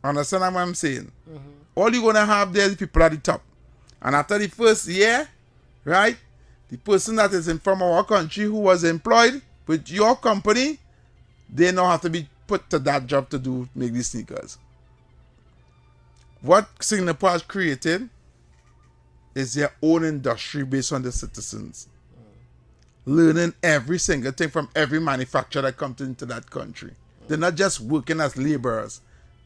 Understand what I'm saying? All you're gonna have there is people at the top. And after the first year, right, the person that is from our country who was employed with your company, they now have to be put to that job to make these sneakers. What Singapore has created is their own industry based on the citizens. Learning every single thing from every manufacturer that comes into that country. They're not just working as laborers.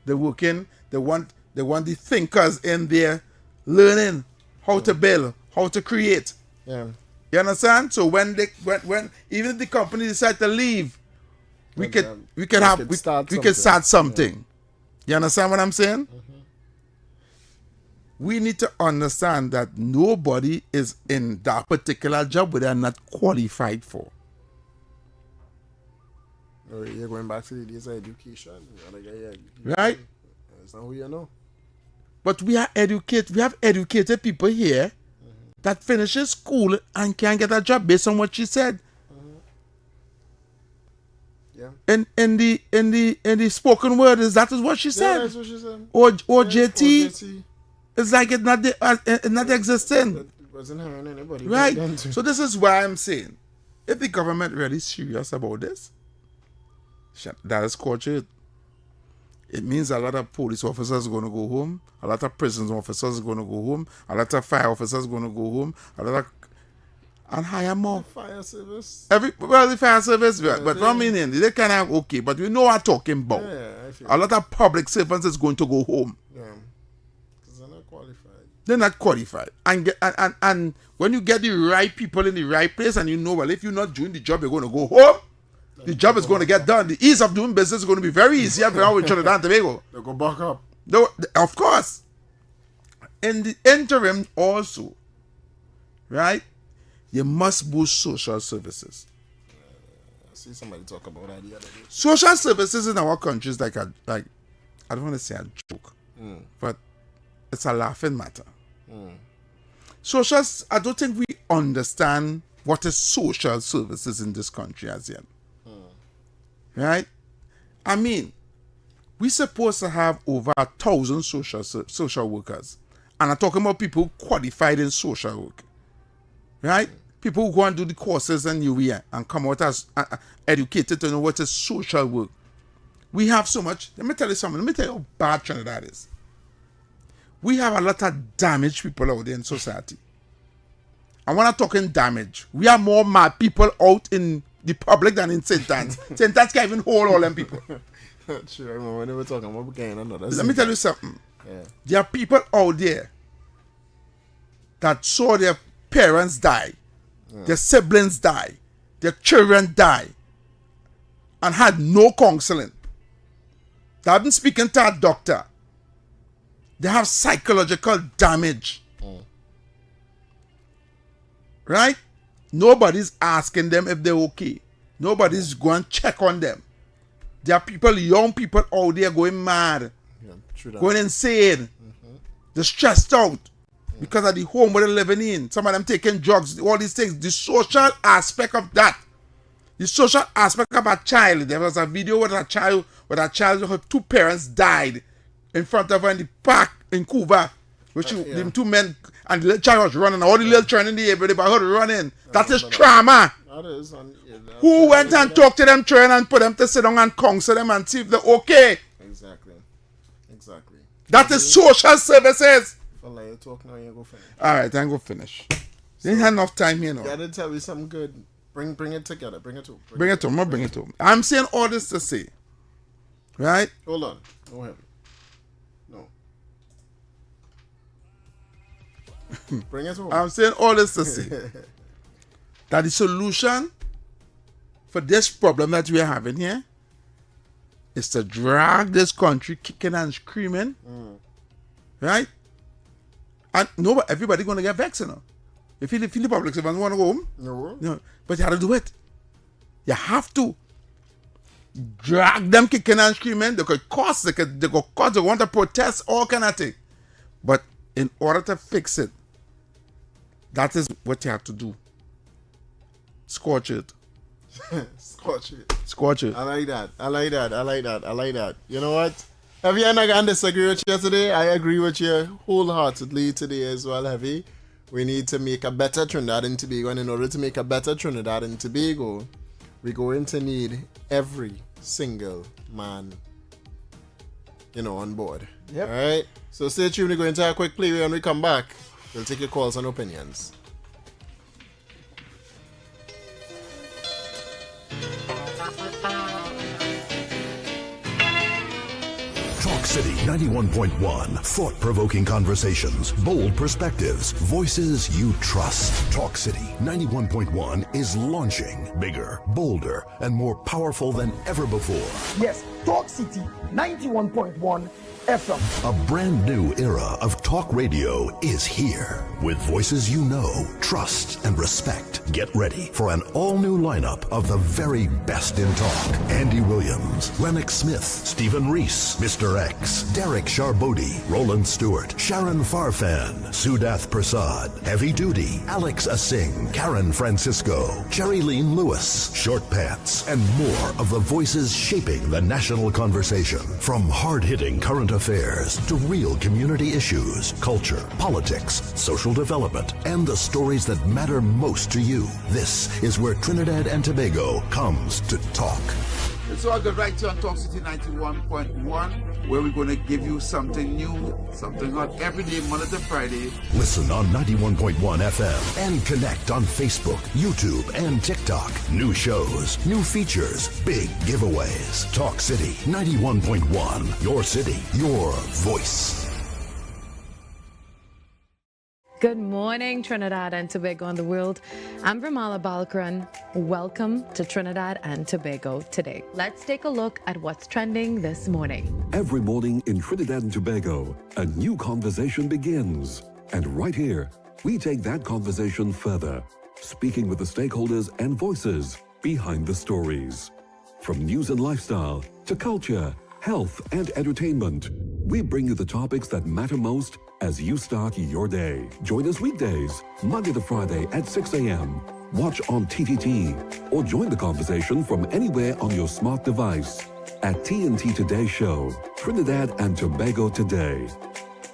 They want the thinkers in there learning how to build, how to create. Yeah. You understand? So when even if the company decide to leave, we could start something. Yeah. You understand what I'm saying? We need to understand that nobody is in that particular job where they are not qualified for. You're going back to the days of education. Right? That's not who you know. But we have educated people here that finishes school and can get a job based on what she said. Yeah. In the spoken word, that is what she said. Yeah, that's what she said. Or JT. It's like it's not existing. It wasn't hiring anybody. Right. So this is why I'm saying, if the government really serious about this, that is culture. It means a lot of police officers are going to go home. A lot of prison officers are going to go home. A lot of fire officers are going to go home. And hire more. Fire service. The fire service, but I mean, they can have okay. But we know what I'm talking about. Yeah, a lot of public servants is going to go home. Yeah. They're not qualified. They're not qualified. And when you get the right people in the right place and you know, well, if you're not doing the job, you're going to go home. The job is going to get done. The ease of doing business is going to be very easy around with Trinidad and Tobago. They'll go back up. No, of course. In the interim also, right, you must boost social services. I see somebody talk about that the other day. Social services in our country is like I don't want to say a joke, but it's a laughing matter. I don't think we understand what is social services in this country as yet. Right? I mean, we're supposed to have over 1,000 social workers. And I'm talking about people qualified in social work. Right? People who go and do the courses in UWI and come out as educated to know what is social work. We have so much. Let me tell you something. Let me tell you how bad Trinidad is. We have a lot of damaged people out there in society. And when I'm talking damage, we have more mad people out in the public than in St. Anne's. St. Anne's can't even hold all them people. Sure, I remember when they were talking about getting another. Let me tell you something. Yeah. There are people out there that saw their parents die, their siblings die, their children die, and had no counseling. They haven't speaking to a doctor. They have psychological damage. Right? Nobody's asking them if they're okay. Nobody's going to check on them. There are people, young people out there going mad, going insane. They're stressed out because of the home where they're living in. Some of them taking drugs, all these things. The social aspect of that. The social aspect of a child. There was a video with a child her two parents died in front of her in the park in Cuba. Them two men and the little child was running. All the little children in the air, but they heard running. That is trauma. That is. Who went and talked to them children and put them to sit down and counsel them and see if they're okay? Exactly. That is social services. I'll let you talk now, you go finish. Alright, I'm going to finish. You ain't had enough time here now. You gotta tell me something good. Bring it together. Bring it to him. I'm saying all this to say. Right? Hold on. Go ahead. No. Bring it to him. I'm saying all this to say that the solution for this problem that we are having here is to drag this country kicking and screaming. Right? And everybody going to get vexed, you know. If the public servants want to go home, no, but you have to do it. You have to drag them kicking and screaming. They could cause, they want to protest, all kind of thing. But in order to fix it, that is what you have to do. Scorch it. Scorch it. I like that. You know what? Heavy, and I can disagree with you today. I agree with you wholeheartedly today as well, Heavy. We need to make a better Trinidad and Tobago, and in order to make a better Trinidad and Tobago, we're going to need every single man, on board. Yep. All right? So stay tuned. We're going to have a quick play. When we come back, we'll take your calls and opinions. Talk City 91.1. Thought-provoking conversations, bold perspectives, voices you trust. Talk City 91.1 is launching bigger, bolder, and more powerful than ever before. Yes, Talk City 91.1 FM. A brand new era of talk radio is here. With voices you know, trust, and respect. Get ready for an all-new lineup of the very best in talk. Andy Williams, Lennox Smith, Stephen Reese, Mr. X, Derek Charbodi, Roland Stewart, Sharon Farfan, Sudath Prasad, Heavy Duty, Alex Asing, Karen Francisco, Cherry-Leen Lewis, Short Pants, and more of the voices shaping the national conversation. From hard-hitting current affairs to real community issues, culture, politics, social development, and the stories that matter most to you. This is where Trinidad and Tobago comes to talk. It's all good right here on Talk City 91.1, where we're going to give you something new, something hot every day, Monday to Friday. Listen on 91.1 FM and connect on Facebook, YouTube, and TikTok. New shows, new features, big giveaways. Talk City 91.1. Your city, your voice. Good morning, Trinidad and Tobago and the world. I'm Vermala Balkaran. Welcome to Trinidad and Tobago today. Let's take a look at what's trending this morning. Every morning in Trinidad and Tobago, a new conversation begins. And right here, we take that conversation further, speaking with the stakeholders and voices behind the stories. From news and lifestyle to culture, health, and entertainment, we bring you the topics that matter most as you start your day. Join us weekdays, Monday to Friday at 6 a.m. Watch on TTT or join the conversation from anywhere on your smart device at TNT Today Show, Trinidad and Tobago Today,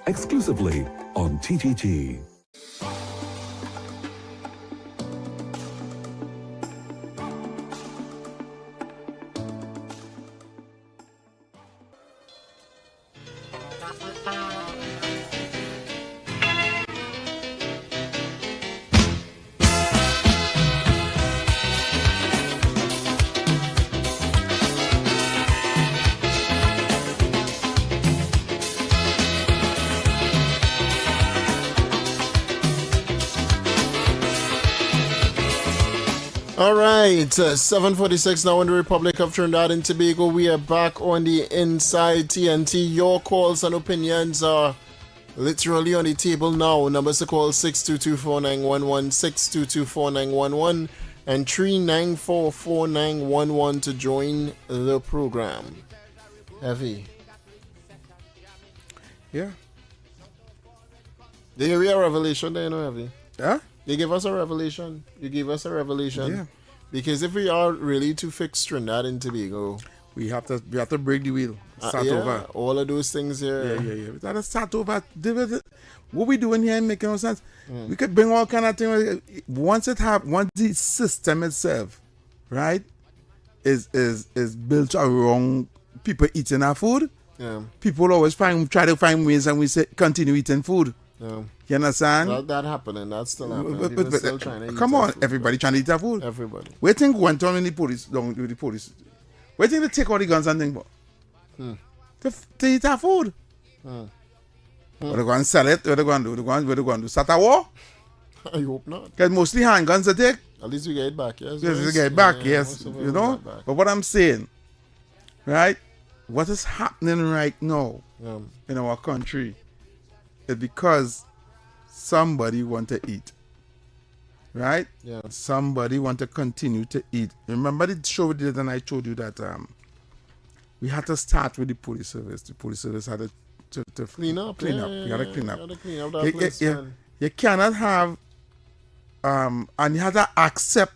exclusively on TTT. All right, 7:46 now in the Republic of Trinidad and Tobago. We are back on the Inside TNT. Your calls and opinions are literally on the table now. Numbers to call 622-4911, 622-4911, and 394-4911 to join the program. Heavy. Yeah. They give you a revelation there, you know, Heavy. Huh? They give us a revelation. You give us a revelation. Yeah. Because if we are really to fix Trinidad and Tobago, we have to break the wheel. Start over. All of those things here. Yeah. We gotta start over. What we doing here making no sense. We could bring all kind of things. Once the system itself, right, is built around people eating our food. Yeah. People always try to find ways, and we say continue eating food. Yeah. You understand? That happening. That's still happening. But still trying to eat come on, food, everybody trying to eat their food. Everybody. Where do you think went on with the police? With the police? Where do you think they take all the guns and things? To eat our food. What they going to sell it? What they going to do? What they going to do? Start a war? I hope not. Because mostly handguns they take. At least we get it back, yes. Yes, we get it back, yes. You know? But what I'm saying, right? What is happening right now in our country is because somebody want to eat. Right? Yeah. Somebody want to continue to eat. Remember the show we did and I told you that we had to start with the police service. The police service had to clean up. You gotta clean up. You gotta clean up that place, man. You cannot have and you have to accept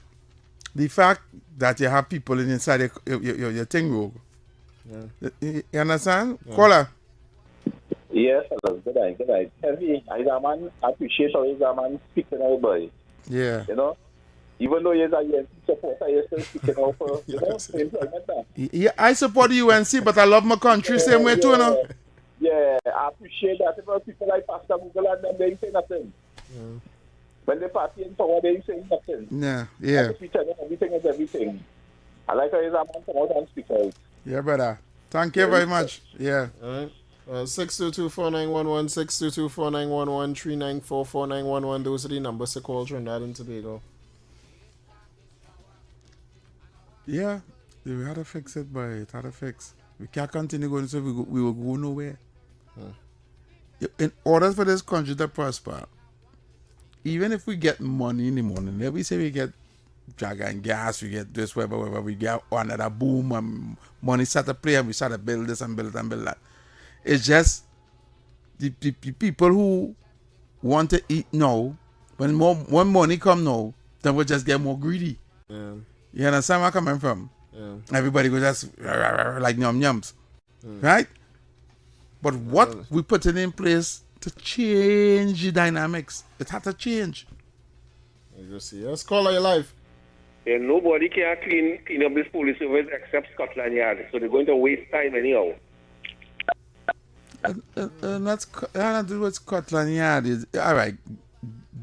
the fact that you have people inside your thing rogue. Yeah. You understand? Yeah. Caller. Yes, good night. Heavy, I appreciate how he's a man speaking out, boy. Yeah. You know, even though he's a UNC supporter, he's still speaking out for, Yeah, I support the UNC, but I love my country same way too, you know. Yeah, I appreciate that. Because people like Pastor Google and them, they ain't say nothing. Yeah. When they party in power, they ain't saying nothing. Yeah. Everything is everything. I like how he's a man come out and speak out. Yeah, brother. Thank you very much. Yeah. All right. 622-4911, 622-4911, 394-4911. Those are the numbers to call Trinidad and Tobago. Yeah, we had to fix it, boy. It had to fix. We can't continue going, so we will go nowhere. In order for this country to prosper, even if we get money in the morning, let we say we get drag and gas, we get this, whatever, we get another boom, and money start to play, and we start to build this and build it and build that. It's just the people who want to eat now, when money come now, then we'll just get more greedy. Yeah. You understand where I'm coming from? Yeah. Everybody go just like yums. Right? But what we put it in place to change the dynamics, it had to change. You see, let's call your life. And nobody can clean up this police service except Scotland Yard. So they're going to waste time anyhow. That's not do what Scotland Yard is. All right.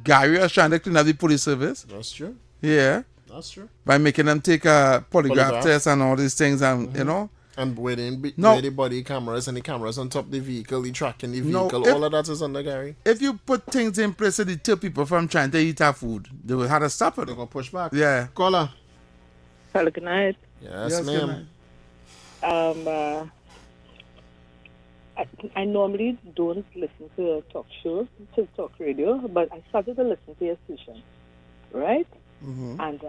Gary was trying to clean up the police service. That's true. Yeah. That's true. By making them take a polygraph test and all these things, and you know. And where the body cameras and the cameras on top of the vehicle, the tracking the vehicle, all of that is under Gary. If you put things in place to deter people from trying to eat our food, they will have to stop it. They're going to push back. Yeah. Caller. Hello, good night. Yes, ma'am. I normally don't listen to a talk show, to talk radio, but I started to listen to your station, right? Mm-hmm. And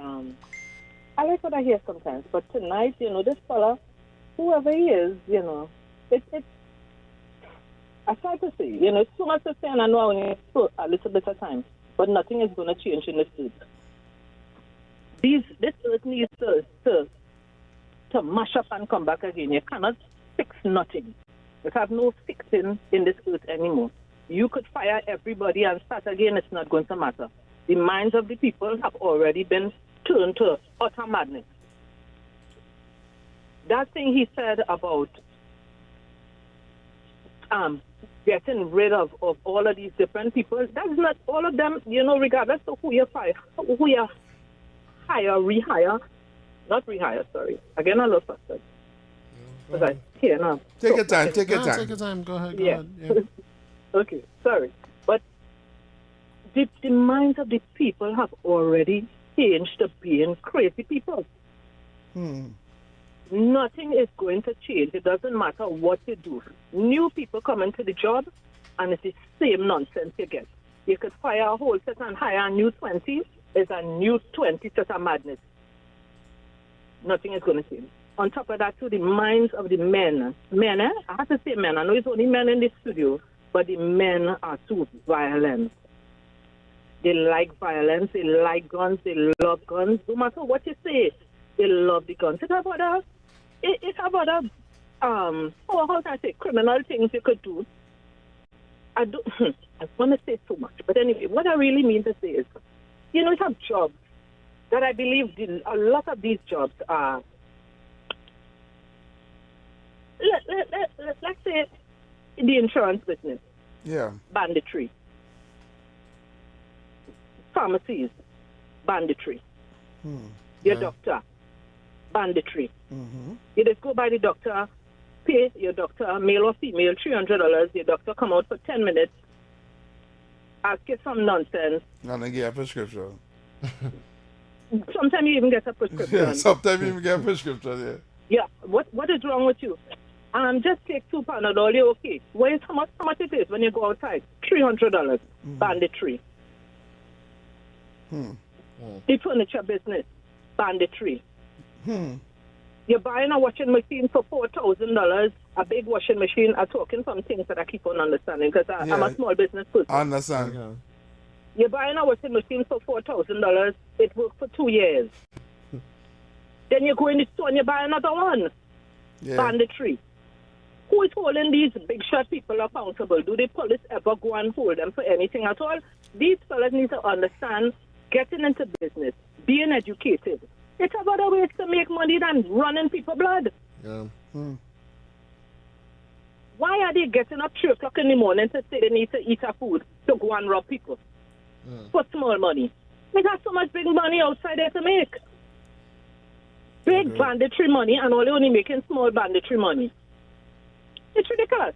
I like what I hear sometimes, but tonight, this fella, whoever he is, it's I try to say, it's so much to say, and I know I only have a little bit of time, but nothing is going to change in this earth. This earth needs to mash up and come back again. You cannot fix nothing. You have no fixing in this earth anymore. You could fire everybody and start again, it's not going to matter. The minds of the people have already been turned to utter madness. That thing he said about getting rid of all of these different people, that's not all of them, regardless of who you fire, who you hire, not rehire, sorry. Again, I love that. Because I hear now. Take your time. Take your time. Go ahead. Yeah. Yeah. Okay, sorry. But the minds of the people have already change to being crazy people. Nothing is going to change. It doesn't matter what you do. New people come into the job, and it's the same nonsense you get. You could fire a whole set and hire a new 20. It's a new 20 set of madness. Nothing is going to change. On top of that, too, the minds of the men. Men, I have to say men. I know it's only men in the studio, but the men are too violent. They like violence. They like guns. They love guns. No matter what you say, they love the guns. How about how can I say, criminal things you could do? I want to say too much, but anyway, what I really mean to say is, you have jobs that I believe a lot of these jobs are, let's say, the insurance business. Yeah. Banditry. Pharmacies. Banditry. Your doctor. Banditry. You just go by the doctor, pay your doctor, male or female, $300. Your doctor come out for 10 minutes, ask you some nonsense. And then get a prescription. Sometimes you even get a prescription. Yeah, sometimes you even get a prescription, Yeah. What is wrong with you? Just take 2 Panadol, you're okay. How much it is when you go outside? $300. Banditry. The furniture business. Banditry. You're buying a washing machine for $4,000, a big washing machine. I'm talking some things that I keep on understanding because I'm a small business person. I understand. Yeah. You're buying a washing machine for $4,000. It worked for 2 years. Then you go in the store and you buy another one. Yeah. Banditry. Who is holding these big shot people accountable? Do the police ever go and hold them for anything at all? These fellas need to understand getting into business, being educated. It's about a way to make money than running people blood. Yeah. Why are they getting up 3 o'clock in the morning to say they need to eat a food to go and rob people for small money? They got so much big money outside there to make. Big banditry money, and only making small banditry money. It's ridiculous.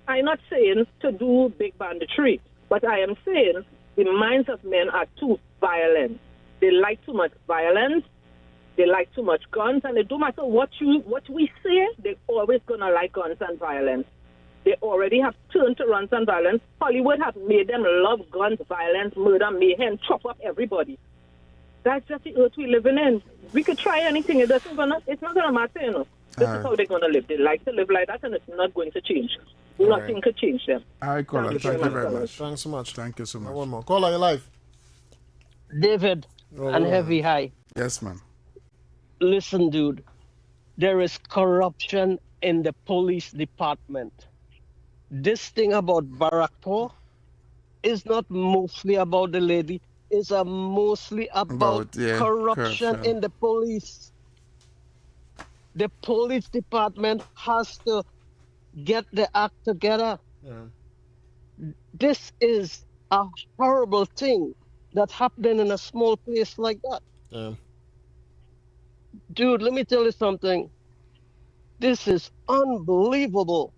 I'm not saying to do big banditry, but I am saying the minds of men are too violent. They like too much violence. They like too much guns, and it don't matter what we say. They're always gonna like guns and violence. They already have turned to guns and violence. Hollywood have made them love guns, violence, murder, mayhem, chop up everybody. That's just the earth we're living in. We could try anything. It's not gonna matter, This is how they're gonna live. They like to live like that, and it's not going to change. Nothing could change them. All right, caller. Thank you very much. Thanks so much. Thank you so much. One more. Caller, your life. David and Heavy High. Yes, man. Listen, dude. There is corruption in the police department. This thing about Barrackpore is not mostly about the lady. It's mostly about corruption in the police. The police department has to get the act together. Yeah. This is a horrible thing that happened in a small place like that. Yeah. Dude, let me tell you something. This is unbelievable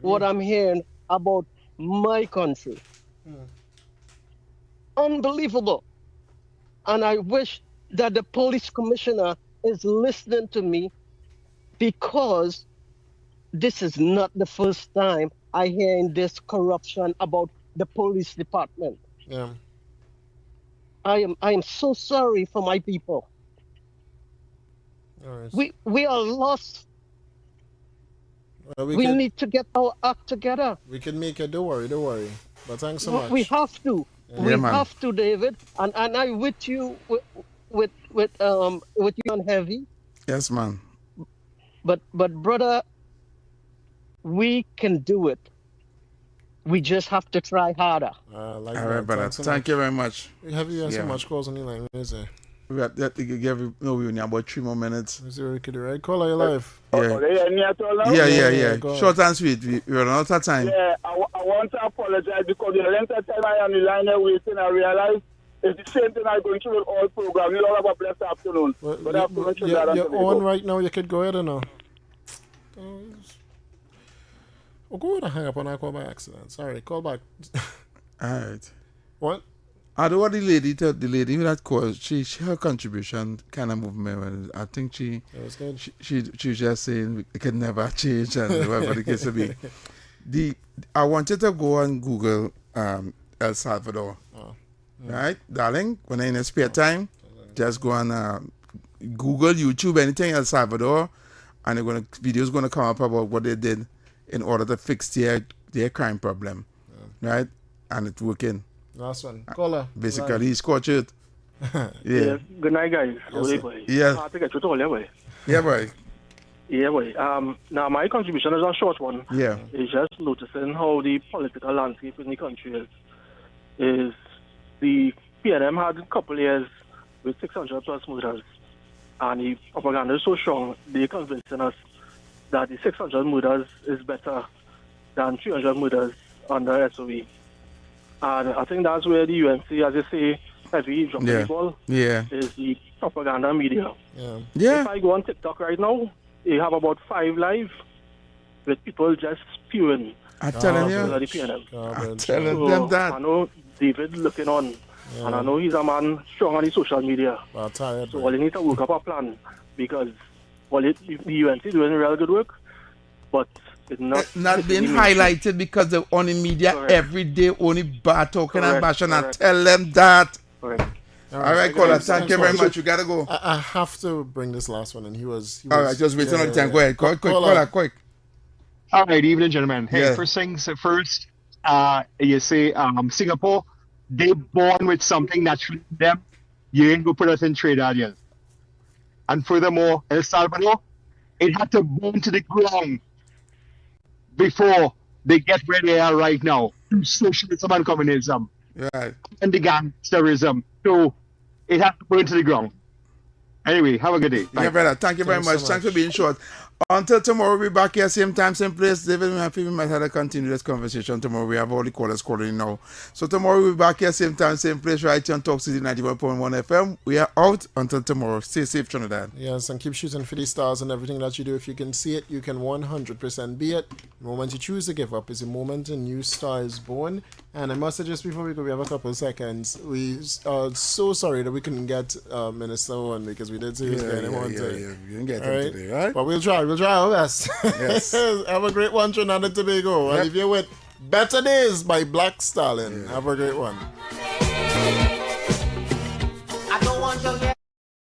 what I'm hearing about my country. Unbelievable. And I wish that the police commissioner is listening to me, because this is not the first time I hear this corruption about the police department. Yeah. I am so sorry for my people. Right. We are lost. We need to get our act together. We can make it. Don't worry. But thanks so much. We have to. Yeah. We have to, David. And I with you with you on Heavy. Yes, man. But brother, we can do it. We just have to try harder. All right, brother. Thank you very much. Have you so much calls on the line? What is it? We have to give we only about 3 more minutes. Is there a right? Call your life. Yeah. Short and sweet. We run out of time. Yeah, I want to apologize because the length of time I am in line there waiting, I realize it's the same thing I'm going through with all programs. You all have a blessed afternoon. You're on right now. You could go ahead and now. Go ahead and hang up on I call by accident. Sorry, call back. All right. What? I don't want the lady who that called, her contribution kind of moved me. I think she just saying it can never change and whatever the case may be. I wanted to go and Google El Salvador. Right, darling? When in your spare time, just go and Google, YouTube, anything El Salvador, and videos gonna come up about what they did in order to fix their crime problem. Right? And it's working. Last one. Caller. Basically, he's caught it. Yeah. Good night, guys. Yes. I think I should all way. Yeah, boy. Yeah, boy. Now, my contribution is a short one. Yeah. It's just noticing how the political landscape in the country is the PNM had a couple years with 600 plus murders, and the propaganda is so strong, they're convincing us that the 600 murders is better than 300 murders under SOE. And I think that's where the UNC, as you say, heavy dropping the ball, is the propaganda media. Yeah. If I go on TikTok right now, you have about 5 live with people just spewing. I'm telling you. I'm telling them that. I know David looking on, and I know he's a man strong on the social media. So all you need to work up a plan, because the UNC doing real good work, but it's not being highlighted because they're on the media every day, only bad talking and bashing, and tell them that. All right, caller, thank you very much. You gotta go. I have to bring this last one, and he was all right, just waiting on the time. Go ahead, quick. All right, evening, gentlemen. Hey, Yeah. first things first, you say Singapore, they born with something naturally in them. You ain't gonna put us in Trinidad yet. And furthermore, El Salvador, it had to burn to the ground before they get where they are right now through socialism and communism. Right. And the gangsterism. So it has to burn to the ground. Anyway, have a good day. Bye. Yeah, brother. Thank you very much. Thanks for being short. Until tomorrow, we'll be back here, same time, same place. David, we might have to continue this conversation tomorrow. We have all the callers calling now. So tomorrow, we'll be back here, same time, same place, right here on Talk City 91.1 FM. We are out until tomorrow. Stay safe, Trinidad. Yes, and keep shooting for the stars and everything that you do. If you can see it, you can 100% be it. The moment you choose to give up is the moment a new star is born. And I must suggest before we go, we have a couple of seconds. We are so sorry that we couldn't get Minister on, because we did say he was getting him on today. You didn't get him today, right? But we'll try our best. Yes. Have a great one, Trinidad and Tobago. I'll leave you with Better Days by Black Stallion. Have a great one.